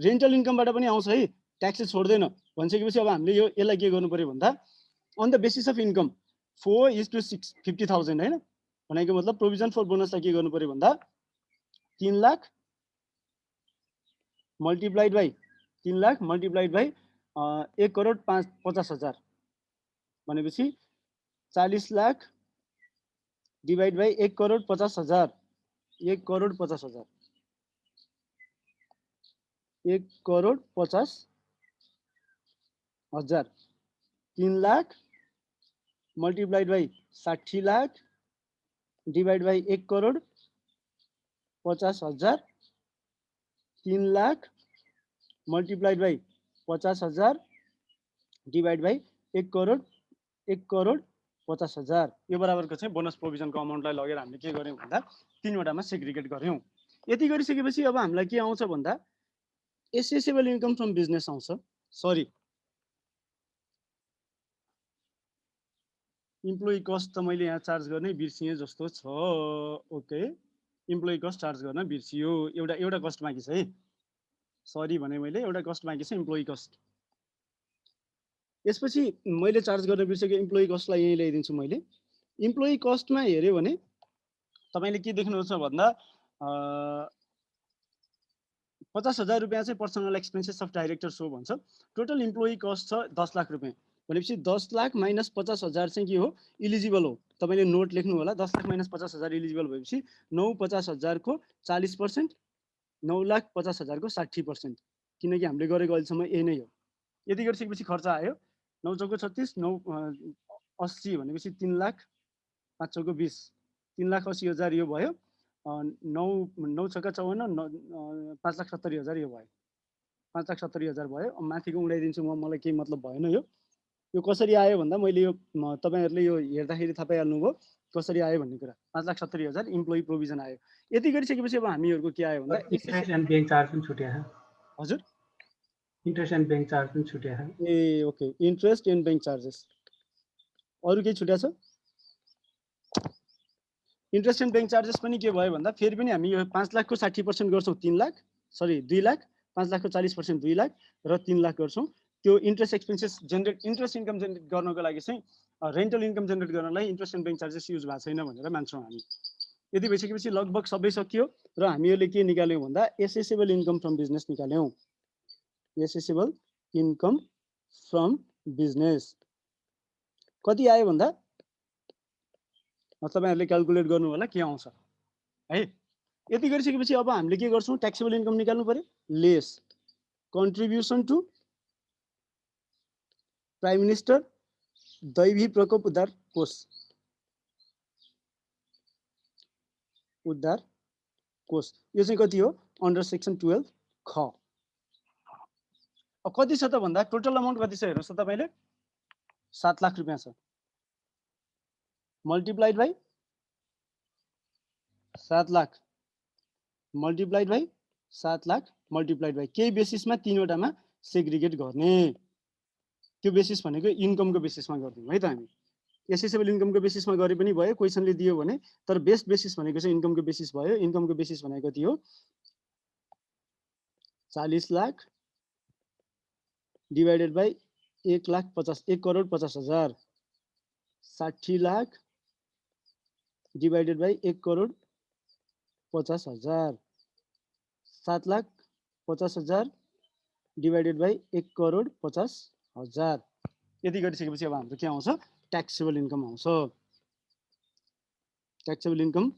रेन्टल इन्कमबाट पनि आउँछ है, ट्याक्स छोड्दैन भनिसकेपछि अब हामीले यसलाई के गर्नु पर्यो भन्दा on the basis of income 4:6 50,000 हैन। भनेको मतलब प्रोभिजन फर बोनसलाई के गर्नु पर्यो भन्दा 3 लाख मल्टिप्लाइड बाइ 1,50,000 भनेपछि 40 lakh divide by 1,50,000 1,50,000 3 lakh multiplied by 60 lakh divide by 1,50,000 3 lakh multiplied by 50,000 divide by 1,50,000 यो बराबरको चाहिँ बोनस प्रोभिजनको अमाउन्टलाई लगेर हामीले के गर्यौं भन्दा तीनवटामा सेग्रिगेट गर्यौं। यति गरिसकेपछि अब हामीलाई के आउँछ भन्दा एसेसेबल इन्कम फ्रम बिजनेस आउँछ। सरी इम्प्लोइ कस्ट त मैले यहाँ चार्ज गर्ने बिर्सिएँ जस्तो छ। ओके इम्प्लोइ कस्ट चार्ज गर्न बिर्सियो, एउटा कस्ट बाँकी छ है। सरी भने मैले एउटा कस्ट बाँकी छ इम्प्लोइ कस्ट। यसपछि मैले चार्ज गर्न बिर्सेको इम्प्लोइ कस्टलाई यही ल्याइदिन्छु मैले। इम्प्लोइ कस्टमा हेर्यो भने तपाईले के देख्नुहुन्छ भन्दा 50,000 रुपैयाँ चाहिँ personal expenses of director so भन्छ। टोटल इम्प्लोइ कस्ट छ 10 लाख रुपैयाँ भनेपछि 10 लाख माइनस 50,000 चाहिँ के हो इलिजिबल हो। तपाईले नोट लेख्नु होला 10 लाख माइनस 50,000 इलिजिबल भएपछि 950,000 को 40%, 9,50,000 को 60%, किनकि हामीले गरेको अहिलेसम्म यही नै हो। यति गरिसकेपछि खर्च आयो 9 चौको 36, 9 80 भनेपछि 3 लाख, 5 चौको 20, 3,80,000 यो भयो। 9 छक्का 54, 5,70,000 यो भयो, 5,70,000 भयो। माथिको उडाइदिन्छु म, मलाई केही मतलब भएन। यो कसरी आयो भन्दा मैले यो तपाईहरुले यो हेर्दाखेरि थाहा पाइहाल्नुभयो कसरी आयो भन्ने कुरा। 5,70,000 इम्प्लोइ प्रोभिजन आयो। यति गरिसकेपछि अब हामीहरुको के आयो भन्दा इन्ट्रेस्ट एन्ड बैंक चार्ज पनि छुट्या छ। हजुर, इन्ट्रेस्ट एन्ड बैंक चार्ज पनि छुट्या छ। ए okay, interest and bank charges. अरु के छुट्या छ? इन्ट्रेस्ट एन्ड बैंक चार्जेस पनि के भयो भन्दा फेरि पनि हामी यो 5 लाख को 60% गर्छौं 3 लाख, सरी 2 लाख, 5 लाख को 40% 2 लाख र 3 लाख गर्छौं। त्यो interest expenses generate, interest income generate गर्नको लागि चाहिँ रेन्टल इन्कम जेनेरेट गर्नलाई interest and bank charges use भएको छैन भनेर मान्छौं हामी। यदि भइसकेपछि लगभग सबै सकियो र हामीहरूले के निकाल्यौं भन्दा एसेसेबल इन्कम फ्रम बिजनेस निकाल्यौं। एसेसेबल इन्कम फ्रम बिजनेस कति आयो भन्दा तपाईहरुले क्याल्कुलेट गर्नु होला के आउँछ है। यति गरिसकेपछि अब हामीले के गर्छौं, ट्याक्सेबल इन्कम निकाल्नु पर्यो। Less contribution to prime minister दैवी प्रकोप उद्धार कोष, उद्धार कोष यो चाहिँ कति हो अन्डर सेक्सन 12 ख। अब कति छ त भन्दा टोटल अमाउन्ट कति छ हेर्नुस् त तपाईले 7 लाख रुपैयाँ छ, multiplied by 7 lakh multiplied by 7 lakh multiplied by केही बेसिसमा तीनवटामा सेग्रिगेट गर्ने। त्यो बेसिस भनेको इन्कमको बेसिसमा गर्दियौ है त हामी। एसेसेबल इन्कमको बेसिसमा गरे पनि भयो, क्वेशनले दियो भने, तर बेस्ट बेसिस भनेको चाहिँ इन्कमको बेसिस भयो। इन्कमको बेसिस भनेको कति हो 40 लाख डिवाइडेड बाइ 1 करोड 50 हजार, 60 लाख डिवाइडेड बाइ 1 करोड 50 हजार, 7 लाख 50 हजार डिवाइडेड बाइ 1 करोड 50 हजार। यदि गरिसकेपछि अब हाम्रो के आउँछ ट्याक्सेबल इन्कम आउँछ। ट्याक्सेबल इन्कम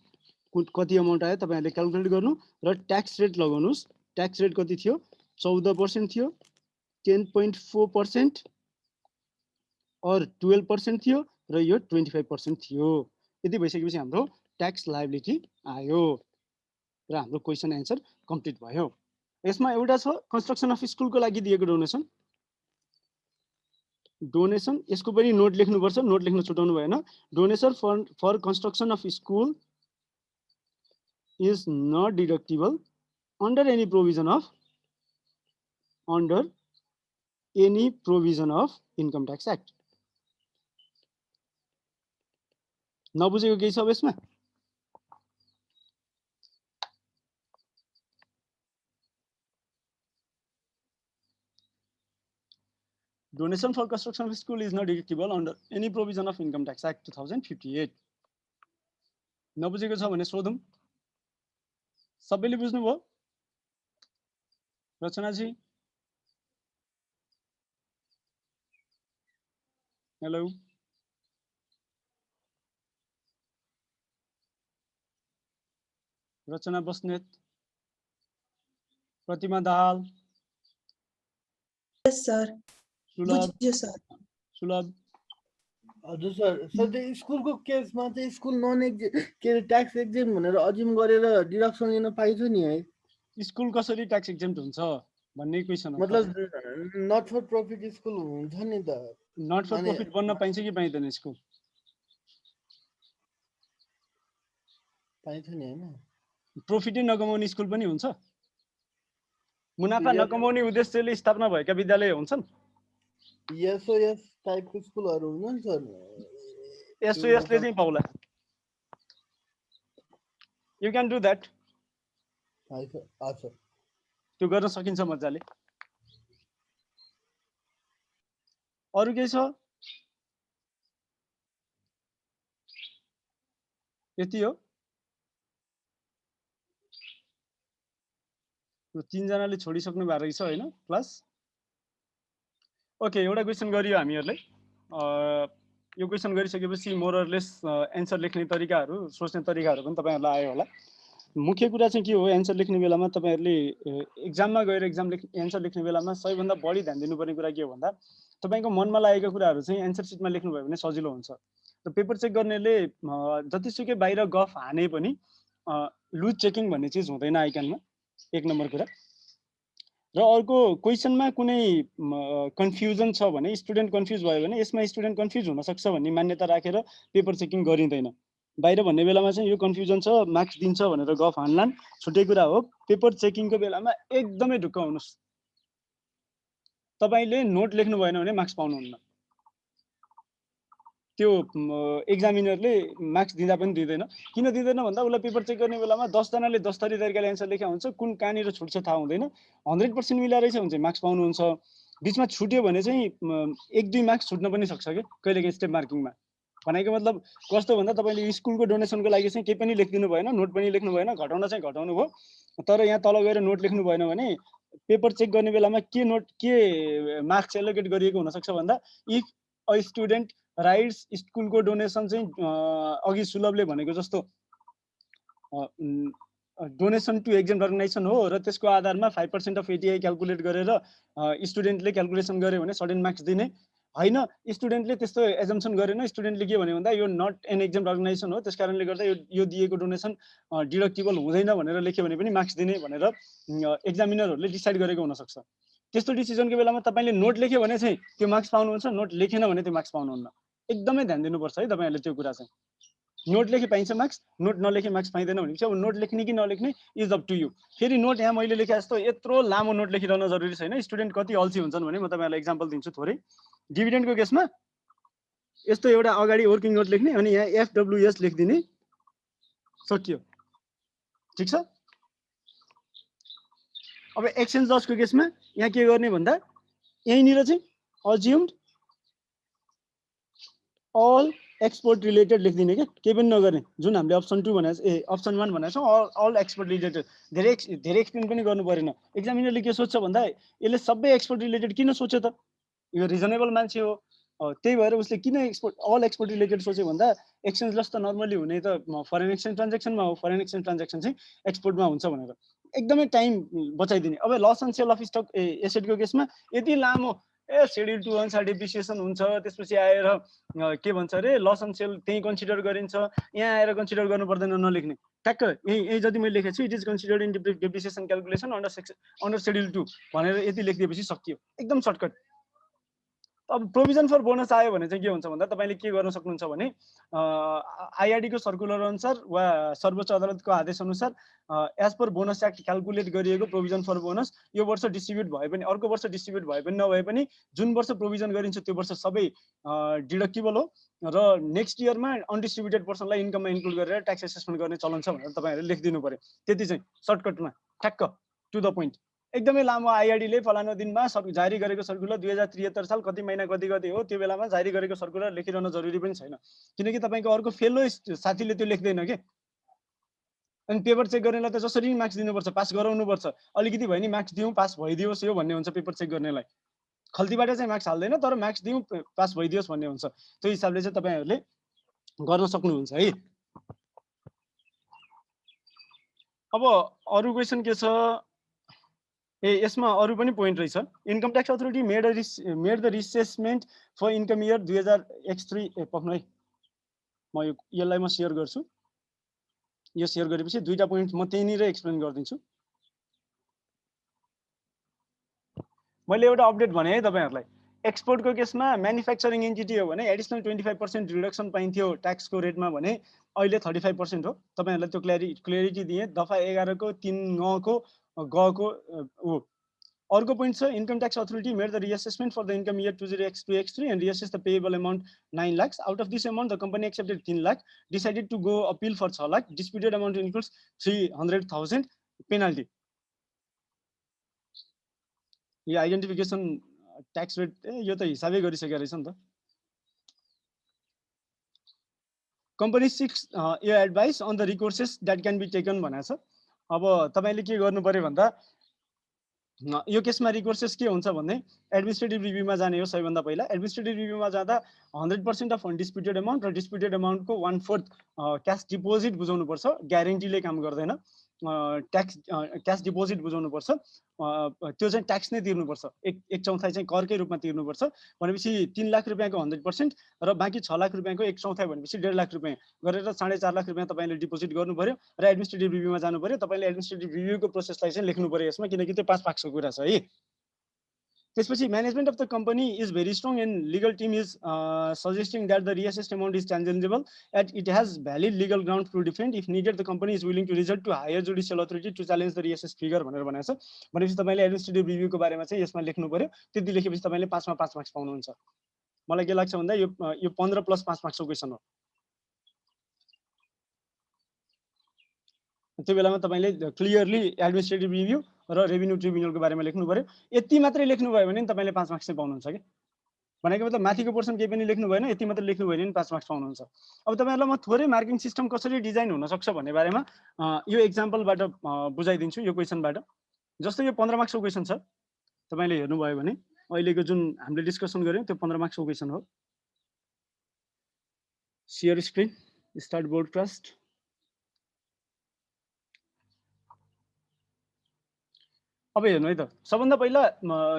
कति अमाउन्ट आयो तपाईहरुले क्याल्कुलेट गर्नु र ट्याक्स रेट लगाउनुस्। ट्याक्स रेट कति थियो 14% थियो, 10.4% और 12% थियो र यो 25% थियो। यदि भइसकेपछि हाम्रो ट्याक्स लायबिलिटी आयो र हाम्रो क्वेशन एन्सर कम्प्लिट भयो। यसमा एउटा छ कन्स्ट्रक्सन अफ स्कुलको लागि दिएको डोनेसन। डोनेसन यसको पनि नोट लेख्नुपर्छ, नोट लेख्न छुटाउनु भएन। Donation for construction of school is not deductible under any provision of income tax act. नबुझेको केही छ अब यसमा? Donation for construction of school is not deductible under any provision of Income Tax Act 2058. नबुझेको छ भने सोधौं। सबैले बुझ्नुभयो? रचना जी, हेलो, रचना बस्नेत, प्रतिमा दाहाल, यस सर, बुझ्यो सर। सुलभ, हजुर सर। सर त्यो स्कुलको केसमा चाहिँ स्कुल नन के ट्याक्स एक्जेम्ट भनेर अज्युम गरेर डिडक्सन लिन पाइन्छ नि है? स्कुल कसरी ट्याक्स एक्जेम्ट हुन्छ भन्ने क्वेशन हो। मतलब नट फर प्रफिट स्कुल हुन्छ नि त। नट फर प्रफिट बन्न पाइन्छ कि पाइँदैन स्कुल? पाइन्छ नि हैन? प्रफिटै नकमाउने स्कुल पनि हुन्छ। मुनाफा नकमाउने उद्देश्यले स्थापना भएका विद्यालय हुन्छन्। एसओएस टाइपको स्कुलहरु हुन्छन् सर। एसओएस ले चाहिँ पाउला। You can do that. हजुर, त्यो गर्न सकिन्छ मजाले। अरु के छ? यति हो। 3 जनाले छोडिसक्नु भएको रहेछ हैन क्लास। ओके, एउटा क्वेशन गरियो हामीहरुले। यो क्वेशन गरिसकेपछि मोरलेस एन्सर लेख्ने तरिकाहरु, सोच्ने तरिकाहरु पनि तपाईहरुलाई आयो होला। मुख्य कुरा चाहिँ के हो, एन्सर लेख्ने बेलामा तपाईहरुले एक्जाममा गएर एन्सर लेख्ने बेलामा सबैभन्दा बढी ध्यान दिनुपर्ने कुरा के हो भन्दा तपाईको मनमा लागेको कुराहरु चाहिँ एन्सर सिटमा लेख्नु भयो भने सजिलो हुन्छ। र पेपर चेक गर्नेले जतिसुकै बाहिर गफ हाने पनि लुज चेकिङ भन्ने चीज हुँदैन आइकानमा, एक नम्बर कुरा। र अर्को क्वेशनमा कुनै कन्फ्युजन छ भने, स्टुडेन्ट कन्फ्युज भयो भने यसमा स्टुडेन्ट कन्फ्युज हुन सक्छ भन्ने मान्यता राखेर पेपर चेकिङ गरिँदैन। बाहिर भन्ने बेलामा चाहिँ यो कन्फ्युजन छ मार्क्स दिन्छ भनेर गफ हान्लान् छुट्टै कुरा हो। पेपर चेकिङको बेलामा एकदमै ढुक्क हुनुस्। तपाईले नोट लेख्नु भएन भने मार्क्स पाउनुहुन्न। त्यो एक्जामिनरले मार्क्स दिँदा पनि दिँदैन। किन दिँदैन भन्दा उलाई पेपर चेक गर्ने बेलामा 10 जनाले 10 थरी तरिकाले एन्सर लेखेको हुन्छ, कुन कहाँनिर छुट्छ थाहा हुँदैन। 100% मिलाइरहेछ भने चाहिँ मार्क्स पाउनुहुन्छ। बीचमा छुट्यो भने चाहिँ 1-2 मार्क्स छुट्न पनि सक्छ के कहिलेकाहीँ स्टेप मार्किङमा। भनेको मतलब कस्तो भन्दा तपाईले स्कुलको डोनेसनको लागि चाहिँ केही पनि लेख्दिनु भएन, नोट पनि लेख्नु भएन, घटाउन चाहिँ घटाउनु भयो। तर यहाँ तल गएर नोट लेख्नु भएन भने पेपर चेक गर्ने बेलामा के नोट के मार्क्स एलोकेट गरिएको हुन सक्छ भन्दा इफ अ स्टुडेन्ट राइट्स स्कुलको डोनेसन चाहिँ अघि सुलभले भनेको जस्तो डोनेसन टु एक्जाम अर्गनाइजेसन हो र त्यसको आधारमा 5% अफ एटीआई क्याल्कुलेट गरेर स्टुडेन्टले क्याल्कुलेसन गर्यो भने सडन मार्क्स दिने हैन। स्टुडेन्टले त्यस्तो एजम्पसन गरेन। स्टुडेन्टले के भन्यो भन्दा यो नट एन एक्जाम अर्गनाइजेसन हो, त्यसकारणले गर्दा यो दिएको डोनेसन डिडक्टिबल हुँदैन भनेर लेख्यो भने पनि मार्क्स दिने भनेर एक्जामिनरहरूले डिसाइड गरेको हुन सक्छ। त्यस्तो डिसिजनको बेलामा तपाईले नोट लेख्यो भने चाहिँ त्यो मार्क्स पाउनुहुन्छ, नोट लेखेन भने त्यो मार्क्स पाउनुहुन्न। एकदमै ध्यान दिनुपर्छ है तपाईहरुले त्यो कुरा चाहिँ। नोट लेखे पाइन्छ मार्क्स, नोट नलेखे मार्क्स पाइदैन भनेपछि अब नोट लेख्ने कि नलेख्ने इज अप टु यु। फेरि नोट यहाँ मैले लेखे जस्तो यत्रो लामो नोट लेखिरहन जरुरी छैन। स्टुडेन्ट कति अल्छी हुन्छन् भने म तपाईहरुलाई एक्जाम्पल दिन्छु थोरै। डिभिडेन्डको केसमा यस्तो एउटा अगाडि वर्किङ नोट लेख्ने अनि यहाँ एफडब्ल्युएस लेखिदिने, सकियो। ठीक छ। अब एक्सचेन्ज लसको केसमा यहाँ के गर्ने भन्दा यहीँनिर चाहिँ अज्युम्ड अल एक्सपोर्ट रिलेटेड लेखिदिने के केही पनि नगर्ने, जुन हामीले अप्सन 2 भने अप्सन 1 भनेको छौँ अल एक्सपोर्ट रिलेटेड। धेरै एक्सप्लेन पनि गर्नु परेन। एक्जामिनरले के सोच्छ भन्दा यसले सबै एक्सपोर्ट रिलेटेड किन सोच्यो त, यो रिजनेबल मान्छे हो, त्यही भएर उसले किन अल एक्सपोर्ट रिलेटेड सोच्यो भन्दा एक्सचेन्ज लस त नर्मली हुने त फरेन एक्सचेन्ज ट्रान्जेक्सनमा हो, फरेन एक्सचेन्ज ट्रान्जेक्सन चाहिँ एक्सपोर्टमा हुन्छ भनेर एकदमै टाइम बचाइदिने। अब loss and sale of stock एसेटको केसमा यति लामो शेड्युल 2 अनुसार डेप्रिसिएसन हुन्छ, त्यसपछि आएर के भन्छ अरे लस एन्ड सेल त्यही कन्सिडर गरिन्छ, यहाँ आएर कन्सिडर गर्नु पर्दैन नलेख्ने। ट्याक्क यही जति मैले लेखेको छु it is considered in depreciation calculation under schedule 2 भनेर यति लेखिदिएपछि सकियो, एकदम सर्टकट। अब प्रोभिजन फर बोनस आयो भने चाहिँ के हुन्छ भन्दा तपाईले के गर्न सक्नुहुन्छ भने आईआरडी को सर्कुलर अनुसार वा सर्वोच्च अदालतको आदेश अनुसार as per bonus act calculate गरिएको प्रोभिजन फर बोनस यो वर्ष डिस्ट्रिब्युट भए पनि अर्को वर्ष डिस्ट्रिब्युट भए पनि नभए पनि जुन वर्ष प्रोभिजन गरिन्छ त्यो वर्ष सबै डिडक्टिबल हो र नेक्स्ट इयरमा अनडिस्ट्रिब्युटेड पर्सनलाई इन्कममा इन्क्लुड गरेर ट्याक्स एसेसमेन्ट गर्ने चलन छ भनेर तपाईहरुले लेखिदिनु पर्यो। त्यति चाहिँ सर्टकटमा ठ्याक्क टु द पोइन्ट। एकदमै लामो आईआरडीले फलानो दिनमा जारी गरेको सर्कुलर 2073 साल कति महिना कति कति हो त्यो बेलामा जारी गरेको सर्कुलर लेखिरहन जरुरी पनि छैन, किनकि तपाईको अर्को फेलो साथीले त्यो लेख्दैन के। अनि पेपर चेक गर्नेलाई त जसरी मार्क्स दिनुपर्छ, पास गराउनु पर्छ, अलिकति भयो नि मार्क्स दिउँ पास भइदियोस् यो भन्ने हुन्छ पेपर चेक गर्नेलाई। खल्तीबाट चाहिँ मार्क्स हाल्दैन तर मार्क्स दिउँ पास भइदियोस् भन्ने हुन्छ। त्यो हिसाबले चाहिँ तपाईहरुले गर्न सक्नुहुन्छ है। अब अरु क्वेशन के छ, यसमा अरु पनि पोइन्ट रहेछ। Income tax authority made the reassessment for income year 2003 पक्नु है, म यसलाई म शेयर गर्छु। यो शेयर गरेपछि दुईटा पोइन्ट म त्यहीँनिर एक्सप्लेन गरिदिन्छु। मैले एउटा अपडेट भने है तपाईहरुलाई, एक्सपोर्टको केसमा म्यानुफ्याक्चरिङ एन्टिटी हो भने एडिसनल 25% रिडक्सन पाइन्थ्यो ट्याक्सको रेटमा भने अहिले 35% हो। तपाईहरुलाई त्यो क्ल्यारिटी दिए दफा 11 को 3 ग को ग को अर्को पोइन्ट छ income tax authority made the reassessment for the income year 20X2X3 and reassess the payable amount 9 lakhs. Out of this amount the company accepted 3 lakh, decided to go appeal for 6 lakh. Disputed amount includes 300,000 penalty. यो आइडेन्टिफिकेसन ट्याक्स रेट यो त हिसाबै गरिसकेको रहेछ नि त। Company six your advice on the recourses that can be taken भनेको छ। अब तपाईले के गर्नु पर्यो भन्दा यो केसमा रिकोर्सेस के हुन्छ भन्ने एडमिनिस्ट्रेटिभ रिभ्यूमा जाने हो सबैभन्दा पहिला। एडमिनिस्ट्रेटिभ रिभ्यूमा जाँदा 100% अफ अनडिस्प्युटेड अमाउन्ट र डिस्प्युटेड अमाउन्टको 1/4 क्यास डिपोजिट बुझाउनुपर्छ। ग्यारेन्टीले काम गर्दैन। क्यास डिपोजिट बुझाउनुपर्छ। त्यो चाहिँ ट्याक्स नै तिर्नुपर्छ। एक चौथाइ चाहिँ करकै रूपमा तिर्नुपर्छ। भनेपछि 3 लाख रुपियाँको 100% र बाँकी 6 लाख रुपियाँको एक चौथाइ भनेपछि 1.5 लाख रुपियाँ गरेर 4.5 लाख रुपियाँ तपाईँले डिपोजिट गर्नु पर्यो र एडमिनिस्ट्रेटिभ रिभ्यूमा जानु पर्यो। तपाईँले एडमिनिस्ट्रेटिभ रिभ्यूको प्रोसेसलाई चाहिँ लेख्नु पर्यो यसमा, किनकि त्यो 5 मार्क्सको कुरा छ है। त्यसपछि management of the company is very strong and legal team is suggesting that the reassessed amount is transactable at it has valid legal ground to defend if needed the company is willing to result to higher judicial authority to challenge the reassessed figure भनेर भनेको छ। भनेपछि तपाईँले एडमिनिस्ट्रेटिभ रिभ्यूको बारेमा चाहिँ यसमा लेख्नु पर्यो। त्यति लेखेपछि तपाईँले 5 मा 5 मार्क्स पाउनुहुन्छ। मलाई के लाग्छ भन्दा यो 15 + 5 मार्क्सको क्वेसन हो। त्यो बेलामा तपाईँले क्लियरली एडमिनिस्ट्रेटिभ रिभ्यू र रेभिन्यू ट्रिब्युनलको बारेमा लेख्नु पर्यो। यति मात्रै लेख्नु भयो भने तपाईँले 5 मार्क्स चाहिँ पाउनुहुन्छ के। भनेको मतलब माथिको पोर्सन केही पनि लेख्नु भएन, यति मात्रै लेख्नु भयो भने 5 मार्क्स पाउनुहुन्छ। अब तपाईँहरूलाई म थोरै मार्किङ सिस्टम कसरी डिजाइन हुन सक्छ भन्ने बारेमा यो एक्जाम्पलबाट बुझाइदिन्छु यो क्वेसनबाट। जस्तो यो 15 मार्क्सको क्वेसन छ, तपाईँले हेर्नुभयो भने अहिलेको जुन हामीले डिस्कसन गर्यौँ त्यो 15 मार्क्सको क्वेसन हो। Share screen, start broadcast. अब हेर्नु है त, सबभन्दा पहिला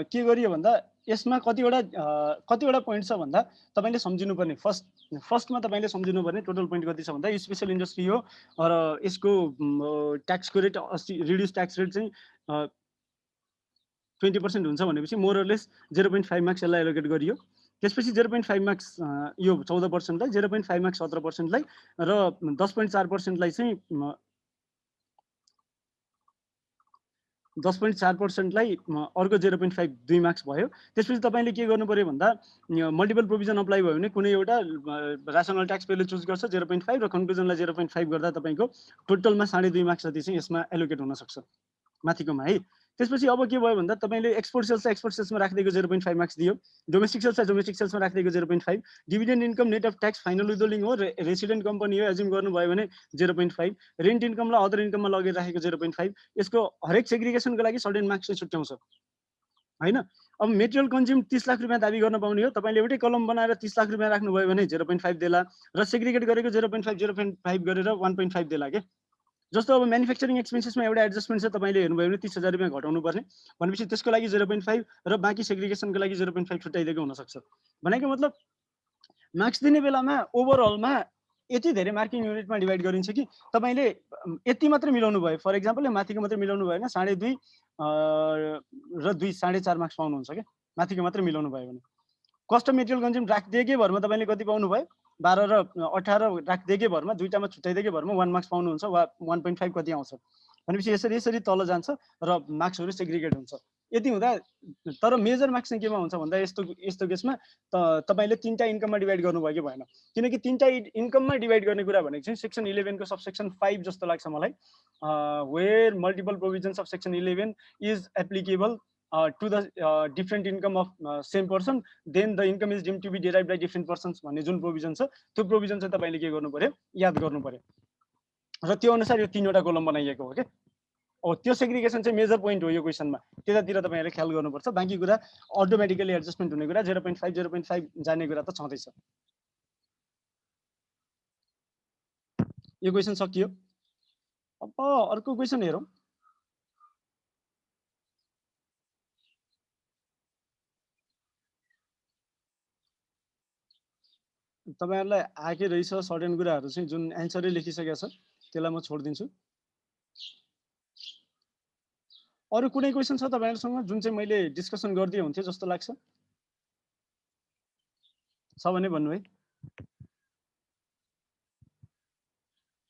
के गरियो भन्दा यसमा कतिवटा पोइन्ट छ भन्दा तपाईँले सम्झिनुपर्ने फर्स्टमा तपाईँले सम्झिनुपर्ने टोटल पोइन्ट कति छ भन्दा स्पेसल इन्डस्ट्री हो र यसको ट्याक्सको रेट रिड्युस ट्याक्स रेट चाहिँ 20% हुन्छ भनेपछि मोरलेस 0.5 मार्क्स यसलाई एलोकेट गरियो। त्यसपछि 0.5 मार्क्स यो 14%लाई, 0.5 मार्क्स 17%लाई र 10.4%लाई चाहिँ 10.4%लाई अर्को 0.5 2 मार्क्स भयो। त्यसपछि तपाईँले के गर्नु पर्यो भन्दा मल्टिपल प्रोभिजन अप्लाई भयो भने कुनै एउटा रासनल ट्याक्स पेले चुज गर्छ 0.5 र कन्क्लुजनलाई 0.5 गर्दा तपाईँको टोटलमा 2.5 मार्क्स जति चाहिँ यसमा एलोकेट हुन सक्छ माथिकोमा है। त्यसपछि अब के भयो भन्दा तपाईँले एक्सपोर्ट सेल्समा राखिदिएको 0.5 मार्क्स दियो, डोमेस्टिक सेल्समा राखिदिएको 0.5, dividend income net of tax final withholding हो, रेसिडेन्ट कम्पनी हो एज्युम गर्नुभयो भने 0.5, रेन्ट इन्कमलाई अदर इन्कममा लगेर राखेको 0.5। यसको हरेक सेग्रिगेसनको लागि सर्टेन मार्क्स चाहिँ छुट्याउँछ हैन। अब मेटेरियल कन्ज्युम 30 लाख रुपियाँ दाबी गर्न पाउने हो, तपाईँले एउटै कलम बनाएर 30 लाख रुपियाँ राख्नुभयो भने 0.5 देला र सेग्रिगेट गरेको 0.5 गरेर 1.5 देला के। जस्तो अब म्यानुफ्याक्चरिङ एक्सपेन्सेसमा एउटा एडजस्टमेन्ट छ, तपाईँले हेर्नुभयो भने 30,000 रुपियाँ घटाउनु पर्ने भनेपछि त्यसको लागि 0.5 र बाँकी सेग्रिगेसनको लागि 0.5 छुट्याइदिएको हुनसक्छ। भनेको मतलब मार्क्स दिने बेलामा ओभरअलमा यति धेरै मार्किङ युनिटमा डिभाइड गरिन्छ कि तपाईँले यति मात्रै मिलाउनु भयो। फर इक्जाम्पल यो माथिको मात्रै मिलाउनु भयो भने 2.5 र 2 4.5 मार्क्स पाउनुहुन्छ क्या, माथिको मात्रै मिलाउनु भयो भने। कस्ट अफ मेटेरियल कन्ज्युम राखिदिएकै भरमा तपाईँले कति पाउनु भयो 12 र 18 राखिदिएकै भरमा, दुईटामा छुट्याइदिएकै भरमा 1 मार्क्स पाउनुहुन्छ वा 1.5 कति आउँछ भनेपछि यसरी तल जान्छ र मार्क्सहरू सेग्रिगेट हुन्छ। यति हुँदा तर मेजर मार्क्स चाहिँ केमा हुन्छ भन्दा यस्तो केसमा तपाईँले 3टा इन्कममा डिभाइड गर्नुभयो कि भएन, किनकि 3टा इन्कममा डिभाइड गर्ने कुरा भनेको चाहिँ सेक्सन 11 को सबसेक्सन 5 जस्तो लाग्छ मलाई, where multiple provisions of section 11 is applicable to the different income of same person, then the income is deemed to be derived by different persons भन्ने जुन प्रोभिजन छ त्यो प्रोभिजन चाहिँ तपाईँले के गर्नु पर्यो याद गर्नु पर्यो र त्यो अनुसार यो 3वटा कोलम बनाइएको हो के। ओ त्यो सेग्रिगेसन चाहिँ मेजर पोइन्ट हो यो क्वेसनमा, त्यतातिर तपाईँहरूले ख्याल गर्नुपर्छ। बाँकी कुरा अटोमेटिकली एडजस्टमेन्ट हुने कुरा 0.5 जाने कुरा त छँदैछ। यो क्वेसन सकियो। अब अर्को क्वेसन हेरौँ। तपाईहरुलाई आके रहेछ सर्टेन कुराहरु चाहिँ जुन एन्सरै लेखिसकेको छ त्यसलाई म छोड्दिन्छु। अरु कुनै क्वेसन छ तपाईहरुसँग जुन चाहिँ मैले डिस्कसन गर्दै हुन्थे जस्तो लाग्छ? छ भने भन्नु है।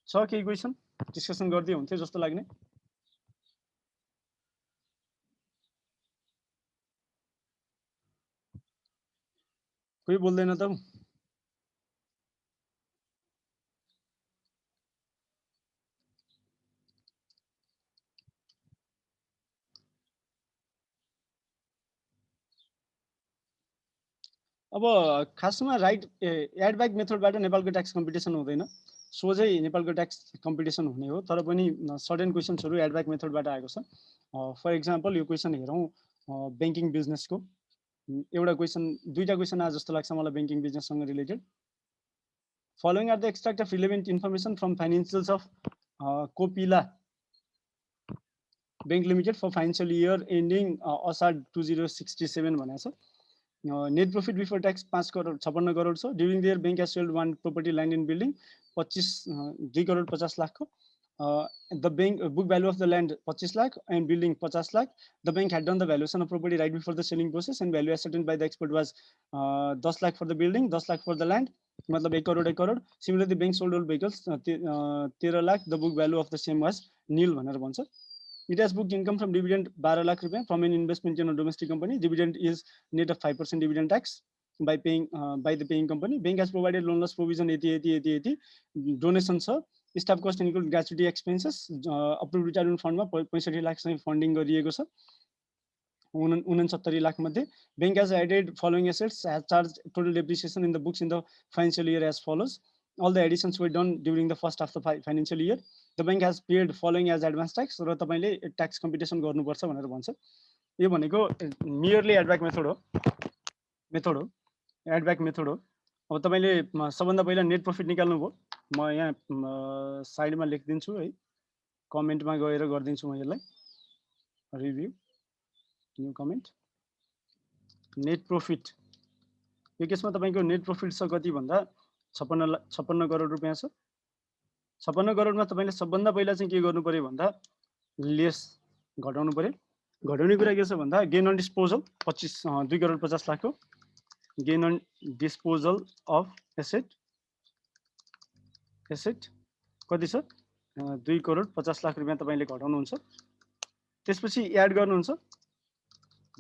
छ केही क्वेसन डिस्कसन गर्दै हुन्थे जस्तो लाग्ने? कोही बोल्दैन त? अब खासमा राइट एडब्याक मेथडबाट नेपालको ट्याक्स कम्पिटिसन हुँदैन, सोझै नेपालको ट्याक्स कम्पिटिसन हुने हो। तर पनि सर्टेन क्वेसन्सहरु एडब्याक मेथडबाट आएको छ। फर एक्जाम्पल यो क्वेसन हेरौँ ब्याङ्किङ बिजनेसको एउटा क्वेसन दुईटा क्वेसन आज जस्तो लाग्छ मलाई ब्याङ्किङ बिजनेससँग related following are the extract of relevant information from financials of Kopila bank limited for financial year ending असार 2067 भनेको छ net profit before tax 5 crore 56 crore छ during the year bank has sold one property land in building 2 crore 50 lakh को the bank book value of the land 25 lakh and building 50 lakh. The bank had done the valuation of property right before the selling process and value ascertained by the expert was 10 lakh for the building, 10 lakh for the land. मतलब 1 crore 1 crore. Similarly, the bank sold all vehicles 13 lakh. The book value of the same was nil भनेर भन्छ. It has booked income from dividend 12 lakh रुपैयाँ from an investment in a domestic company. Dividend is net of 5% dividend tax by paying by the paying company. Bank has provided loan loss provision 80. Donation छ. Staff cost include gratuity expenses. Approved retirement fund मा 65 लाख चाहिँ फन्डिङ गरिएको छ 69 लाख मध्ये. Bank has added following assets, has charged total depreciation in the books in the financial year as follows. All the additions were done during the first half of the financial year. The bank has paid following as advance tax. र तपाईले ट्याक्स कम्पिटिसन गर्नुपर्छ भनेर भन्छ. यो भनेको मियरली एडब्याक मेथड हो एडब्याक मेथड हो. अब तपाईले सबभन्दा पहिला नेट प्रॉफिट निकाल्नु भयो. म यहाँ साइडमा लेखिदिन्छु है कमेन्टमा गएर गर्दिन्छु म यसलाई review new comment net profit यो केसमा तपाईको नेट प्रॉफिट छ कति भन्दा 56 करोड रुपैयाँ छ 56 करोडमा तपाईले सबभन्दा पहिला चाहिँ के गर्नु पर्यो भन्दा लेस घटाउनु पर्यो. घटाउने कुरा के छ भन्दा gain on disposal 2 crore 50 lakh को gain on disposal of asset कति छ 2 करोड 50 लाख रुपैयाँ तपाईले घटाउनु हुन्छ. त्यसपछि एड गर्नुहुन्छ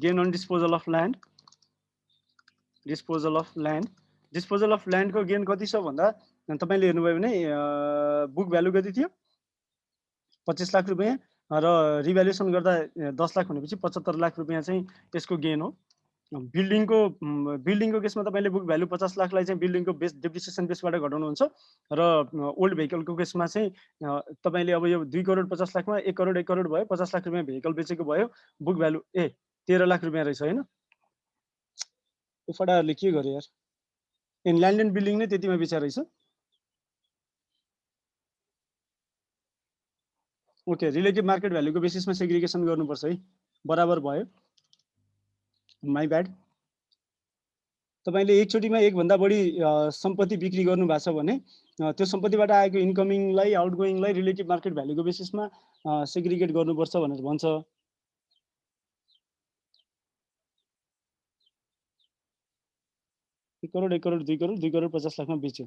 gain on disposal of land disposal of land को गेन कति छ भन्दा तपाईले हेर्नुभयो भने बुक भ्यालु कति थियो 25 लाख रुपैयाँ र रिभ्यालुएसन गर्दा 10 लाख भनेपछि 75 लाख रुपैयाँ चाहिँ त्यसको गेन हो. बिल्डिङको केसमा तपाईले बुक भ्यालु 50 लाखलाई चाहिँ बिल्डिङको बेस डेप्रिसिएसन बेसबाट घटाउनु हुन्छ र ओल्ड भेहिकलको केसमा चाहिँ तपाईले अब यो 2 करोड 50 लाखमा 1 करोड भयो 50 लाख रुपैयाँ भेहिकल बेचेको भयो बुक भ्यालु 13 लाख रुपैयाँ रहेछ हैन. यो फडाहरुले के गरे यार इन ल्यान्ड एन्ड बिल्डिङ नै त्यतिमा बेचा रहेछ. ओके रिलेटिभ मार्केट भ्यालुको बेसिसमा सेग्रिगेसन गर्नुपर्छ है बराबर भयो. My bad. तपाईले एकचोटीमा एक भन्दा बढी सम्पत्ति बिक्री गर्नु भएको छ भने त्यो सम्पत्तिबाट आएको इन्कमिङलाई आउटगोइङलाई रिलेटिभ मार्केट भ्यालुको बेसिसमा सेग्रिगेट गर्नुपर्छ भनेर भन्छ. एक करोड 1 करोड 2 करोड 2 करोड 50 लाखमा बेच्यो.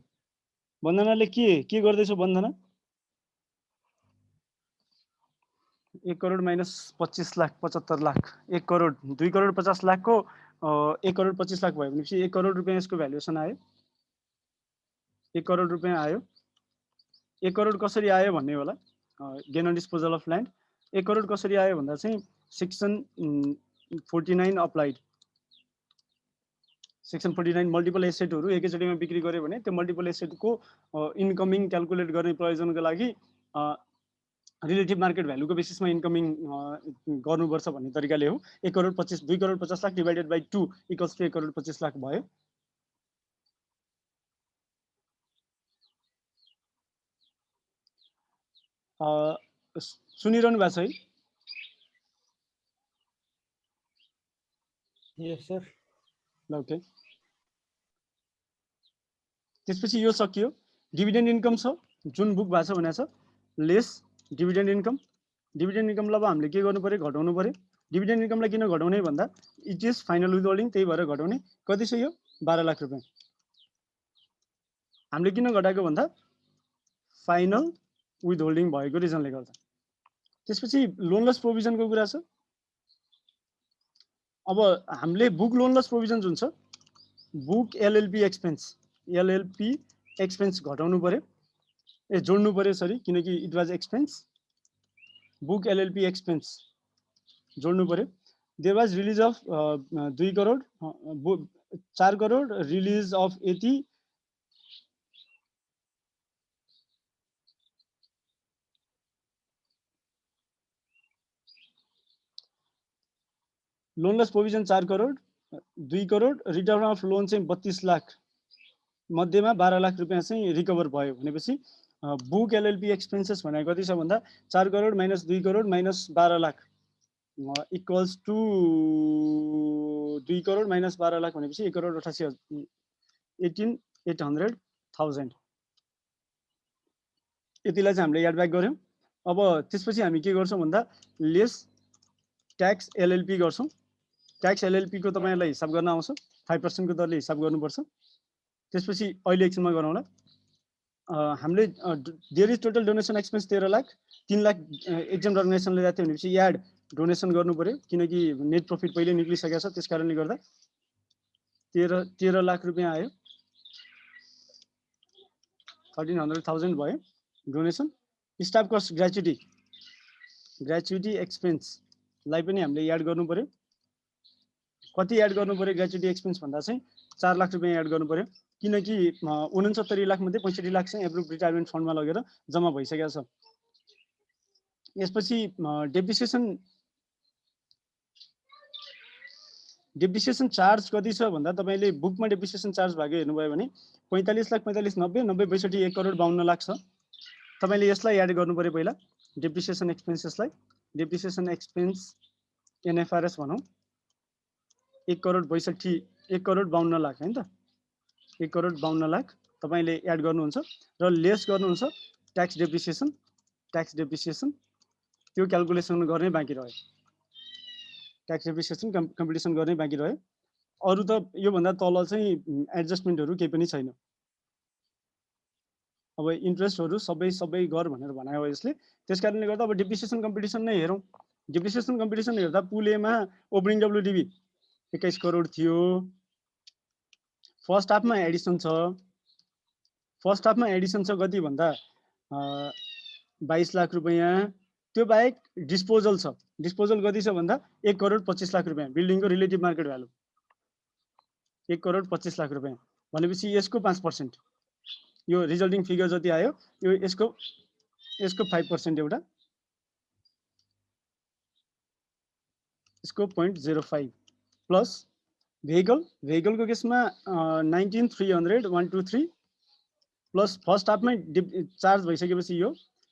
वन्दनाले के गर्दैछ वन्दना 1 करोड माइनस 25 लाख 75 लाख 1 करोड 2 करोड 50 लाख को 1 करोड 25 लाख भयो भनेपछि 1 करोड रुपैयाँ यसको भ्यालुएसन आयो 1 करोड रुपैयाँ आयो. 1 करोड कसरी आयो भन्ने होला gain on disposal of land 1 crore कसरी आयो भन्दा चाहिँ सेक्सन 49 अप्लाइड सेक्सन 49 मल्टिपल एसेटहरु एकैचोटीमा बिक्री गर्यो भने त्यो मल्टिपल एसेटको इन्कमिङ क्याल्कुलेट गर्ने प्रयोजनको लागि रिलेटिभ मार्केट भ्यालुको बेसिसमा इन्कमिङ गर्नुपर्छ भन्ने तरिकाले हो. 1 crore 25 2 crore 50 lakh divided by 2 equals to 1 crore 25 lakh भयो. सुनिरहनु भएको छ है? यस सर. ओके त्यसपछि यो सकियो. डिभिडेन्ड इन्कम छ जुन बुक भएको छ भनेको छ लेस डिभिडेन्ड इन्कमलाई अब हामीले के गर्नु पर्यो घटाउनु पर्यो. डिभिडेन्ड इन्कमलाई किन घटाउने भन्दा इट इज फाइनल विथहोल्डिङ त्यही भएर घटाउने. कति छ यो 12 लाख रुपैयाँ. हामीले किन घटाएको भन्दा फाइनल विथहोल्डिङ भएको रिजनले गर्दा. त्यसपछि लोन लस प्रोभिजनको कुरा छ. अब हामीले बुक लोन लस प्रोभिजन जुन छ बुक एलएलपी एक्सपेन्स घटाउनु पर्यो जोड्नु पर्यो सरी किनकि it was expense book LLP expense जोड्नु पर्यो. There was release of 2 crore 4 crore release of यति loan loss provision 4 crore 2 crore return of loan चाहिँ 32 लाख मध्येमा 12 लाख रुपियाँ चाहिँ रिकभर भयो भनेपछि बुक एलएलपी एक्सपेन्सेस भनेको कति छ भन्दा 4 crore minus 2 crore minus 12 lakh equals to 2 crore minus 12 lakh भनेपछि 1 करोड 18,800,000 यतिलाई चाहिँ हामीले एड ब्याक गर्यौं। अब त्यसपछि हामी के गर्छौं भन्दा लेस ट्याक्स एलएलपी गर्छौं। ट्याक्स एलएलपी को तपाईहरुलाई हिसाब गर्न आउँछ 5% को दरले हिसाब गर्नुपर्छ। त्यसपछि अहिले एकछिनमा गरौँला। हामीले there is total donation expense 13 lakh 3 lakh exempt अर्गनाइजेसनले दिएको थियो भनेपछि याड डोनेसन गर्नु पर्यो किनकि नेट प्रॉफिट पहिले निक्लिसकेको छ त्यसकारणले गर्दा 13 लाख रुपैयाँ आयो 1300,000 भयो डोनेसन। स्टाफ कस्ट ग्र्याचुइटी एक्सपेन्स लाई पनि हामीले याड गर्नु पर्यो। कति याड गर्नु पर्यो ग्र्याचुइटी एक्सपेन्स भन्दा चाहिँ 4 लाख रुपैयाँ याड गर्नु पर्यो किनकि 69 लाख मध्ये 65 लाख चाहिँ एप्रुभ रिटायरमेन्ट फन्डमा लगेर जम्मा भइसकेको छ। यसपछि डेप्रिसिएसन चार्ज कति छ भन्दा तपाईले बुकमा डेप्रिसिएसन चार्ज भागे हेर्नुभयो भने 45 लाख 45 90 90 62 1 करोड 52 लाख छ। तपाईले यसलाई याड गर्नु पर्यो पहिला डेप्रिसिएसन एक्सपेन्सेसलाई। डेप्रिसिएसन एक्सपेन्स एनएफआरएस भनौं 1 करोड 52 लाख हैन त 1 करोड 52 लाख तपाईले याड गर्नुहुन्छ र लेस गर्नुहुन्छ ट्याक्स डेप्रिसिएसन त्यो क्याल्कुलेसन गर्ने बाँकी रह्यो। ट्याक्स डेप्रिसिएसन कम्प्युटेसन गर्ने बाँकी रह्यो। अरु त यो भन्दा तल चाहिँ एडजस्टमेन्टहरु केही पनि छैन। अब इन्ट्रेस्टहरु सबै गर भनेर भनायो यसले। त्यसकारणले गर्दा अब डेप्रिसिएसन कम्प्युटेसन नै हेरौं। डेप्रिसिएसन कम्प्युटेसन हेर्दा पुल ए मा ओपनिङ डब्ल्युडीबी 21 करोड थियो। फर्स्ट हाफमा एडिसन छ। फर्स्ट हाफमा एडिसन छ कति भन्दा 22 लाख रुपैयाँ। त्यो बाहेक डिस्पोजल छ। डिस्पोजल कति छ भन्दा 1 करोड 25 लाख रुपैयाँ बिल्डिङको relative market value 1 crore 25 lakh रुपैयाँ भनेपछि यसको 5% यो रिजल्टिङ फिगर जति आयो यो यसको 5% एउटा यसको 0.05 प्लस भेहिकलको केसमा 19,300,123 प्लस फर्स्ट हाफमै चार्ज भइसकेपछि यो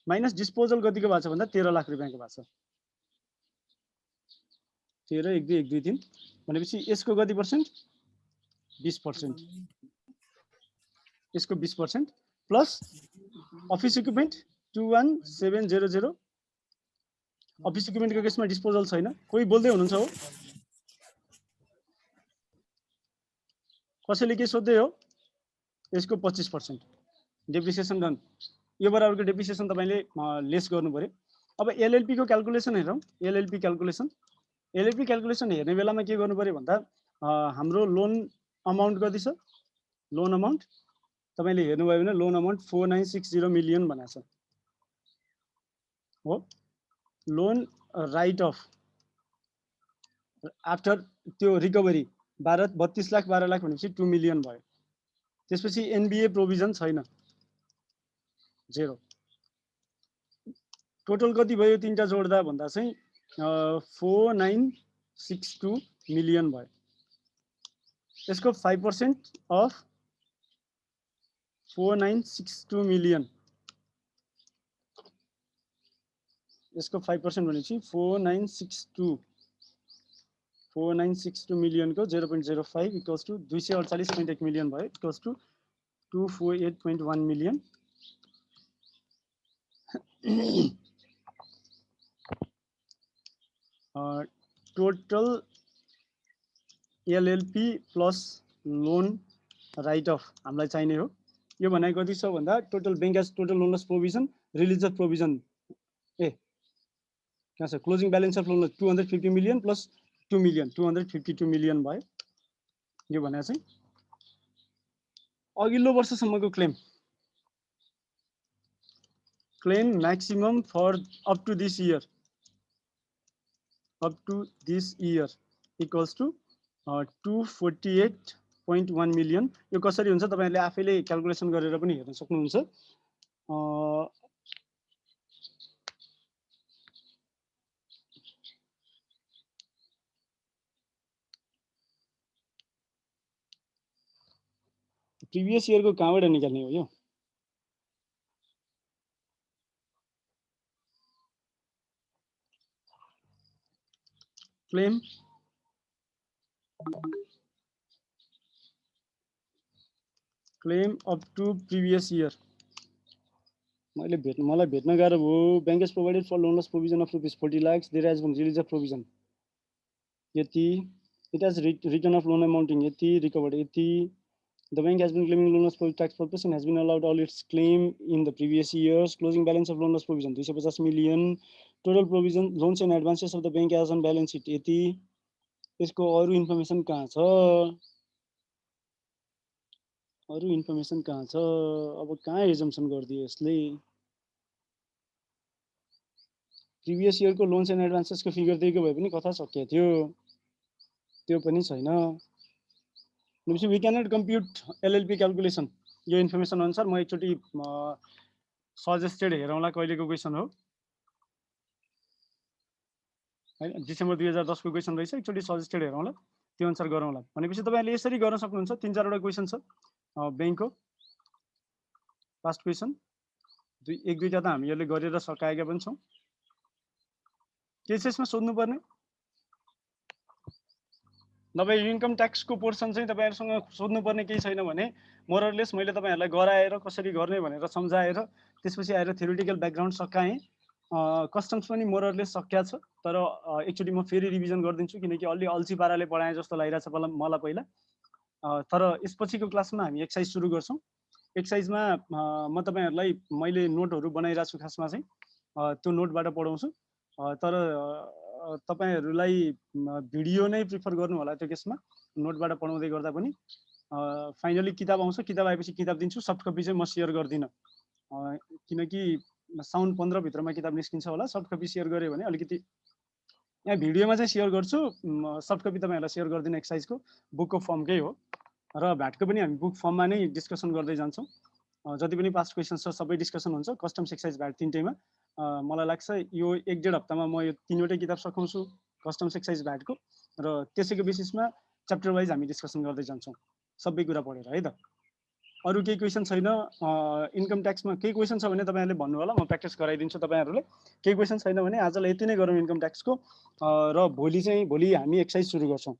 माइनस डिस्पोजल कतिको भएको छ भन्दा 13 लाख रुपैयाँको भएको छ। 13 1 2 1 2 3 भनेपछि यसको कति पर्सेन्ट 20%। यसको 20% प्लस अफिस इक्विपमेन्ट 21700 अफिस इक्विपमेन्टको केसमा डिस्पोजल छैन। कोही बोल्दै हुनुहुन्छ हो? कसैले के सोध्दै हो? यसको 25% डेप्रिसिएसन डन। यो बराबरको डेप्रिसिएसन तपाईले लेस गर्नु पर्यो। अब एलएलपी को क्याल्कुलेसन हेरौं। एलएलपी क्याल्कुलेसन हेर्ने बेलामा के गर्नु पर्यो भन्दा हाम्रो लोन अमाउन्ट कति छ? लोन अमाउन्ट तपाईले हेर्नुभयो भने लोन अमाउन्ट 4960 मिलियन भनेको छ हो। लोन राइट अफ आफ्टर त्यो रिकभरी 32 लाख 12 लाख भनेपछि 2 मिलियन भयो। त्यसपछि एनबीए प्रोभिजन छैन 0। टोटल कति भयो तीनटा जोड्दा भन्दा चाहिँ 4962 मिलियन भयो। यसको 5% अफ 4962 मिलियन यसको 5% भनेपछि 4962 मिलियन को 0.05 इक्वल्स टु 248.1 मिलियन भयो equals to 248.1 million. Total LLP plus loan write off हामीलाई चाहिने हो। यो भनेको कति छ भन्दा total bank as total loan loss provision release of provision कहाँ छ closing balance of loan 250 million plus 2 million 252 million भयो। यो भनेको चाहिँ अघिल्लो वर्षसम्मको claim maximum for up to this year equals to 248.1 million. यो कसरी हुन्छ तपाईहरुले आफैले क्याल्कुलेसन गरेर पनि हेर्न सक्नुहुन्छ। प्रिभियस इयरको कहाँबाट निकाल्ने हो यो? Claim up to previous year. मलाई भेट्न गाह्रो भयो। Bank has provided for loan loss provision of rupees 40 lakhs. There has been release of provision. यति, it has return of loan amounting यति, recovered यति. The bank has been claiming loan loss for tax purpose and has been allowed all its claim in the previous years. Closing balance of loan loss provision 250 million. Total provision loans and advances of the bank as on balance sheet यति. यसको अरु इन्फर्मेसन कहाँ छ? अरु इन्फर्मेसन कहाँ छ? अब कहाँ एजम्पसन गर्दियो यसले? प्रिभियस इयरको लोन्स एन्ड एडभान्सेसको फिगर दिएको भए पनि कथा सकिएको थियो, त्यो पनि छैन। भनेपछि we cannot compute LLP calculation. यो इन्फर्मेसन अनुसार म एकचोटि सजेस्टेड हेरौँला कहिलेको क्वेसन हो हैन, डिसेम्बर 2010 को क्वेसन रहेछ। एकचोटि सजेस्टेड हेरौँला, त्यो अनुसार गरौँला। भनेपछि तपाईहरुले यसरी गर्न सक्नुहुन्छ। 3-4 वटा क्वेसन छ बैंकको पास्ट क्वेसन, एक दुईटा त हामीहरुले गरेर सकाएका पनि छौं। केसेसमा सोध्नु पर्ने नभए इन्कम ट्याक्सको पोर्सन चाहिँ तपाईहरुसँग सोध्नु पर्ने केही छैन भने मोरलेस मैले तपाईहरुलाई गराएर कसरी गर्ने भनेर सम्झाएर त्यसपछि आएर थ्योरेटिकल ब्याकग्राउन्ड सकाए। कस्टम्स पनि मोरलेस सकिया छ, तर एकचोटि म फेरि रिभिजन गर्दिन्छु किनकि अलि अल्छी पाराले पढाए जस्तो लागिरहेछ मलाई पहिला। तर यसपछिको क्लासमा हामी एक्सरसाइज सुरु गर्छौं। एक्सरसाइजमा म तपाईहरुलाई मैले नोटहरु बनाइराछु, खासमा चाहिँ त्यो नोटबाट पढाउँछु। तर तपाईहरुलाई भिडियो नै प्रिफर गर्नु होला त्यो केसमा, नोटबाट पढाउँदै गर्दा पनि। फाइनली किताब आउँछ, किताब आएपछि किताब दिन्छु। सफ्ट कपी चाहिँ म शेयर गर्दिन किनकि साउन्ड 15 भित्रमा किताब निस्किन्छ होला। सफ्ट कपी शेयर गरे भने अलिकति, यहाँ भिडियोमा चाहिँ शेयर गर्छु, सफ्ट कपी तपाईहरुलाई शेयर गर्दिन। एक्सरसाइजको बुकको फर्मकै हो र भ्याटको पनि हामी बुक फर्ममा नै डिस्कसन गर्दै जान्छौं। जति पनि पास्ट क्वेशन्स छ सबै डिस्कसन हुन्छ। कस्टम्स एक्सरसाइज भ्याट तीनटैमा मलाई लाग्छ यो 1-1.5 हप्तामा म यो तीनवटै किताब सकाउँछु कस्टम्स एक्सरसाइज भ्याटको, र त्यसैको बेसिसमा च्याप्टर वाइज हामी डिस्कसन गर्दै जान्छौं सबै कुरा पढेर है त। अरु केही क्वेशन छैन? इन्कम ट्याक्समा केही क्वेशन छ भने तपाईहरुले भन्नु होला, म प्र्याक्टिस गराइदिन्छु तपाईहरुले। केही क्वेशन छैन भने आजलाई यति नै गरौँ इन्कम ट्याक्सको, र भोलि हामी एक्सरसाइज सुरु गर्छौं।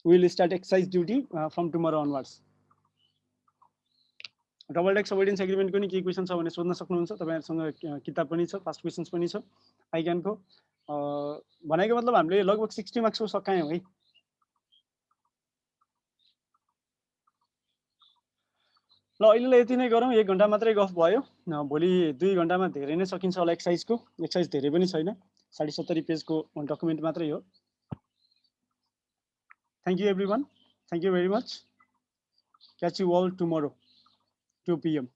We will start exercise duty from tomorrow onwards. Double tax avoidance एग्रीमेन्टको नि केही क्वेशन छ भने सोध्न सक्नुहुन्छ। तपाईहरुसँग किताब पनि छ, पास्ट क्वेशन्स पनि छ आइक्यानको। भनेको मतलब हामीले लगभग 60 मार्क्सको सकायौं है। ल अहिलेलाई यति नै गरौँ, 1 घण्टा मात्रै गफ भयो। भोलि 2 घण्टामा धेरै नै सकिन्छ होला एक्सरसाइजको। एक्सरसाइज धेरै पनि छैन, 70 पेजको डकुमेन्ट मात्रै हो। Thank you everyone. Thank you very much. Catch you all tomorrow 2 PM.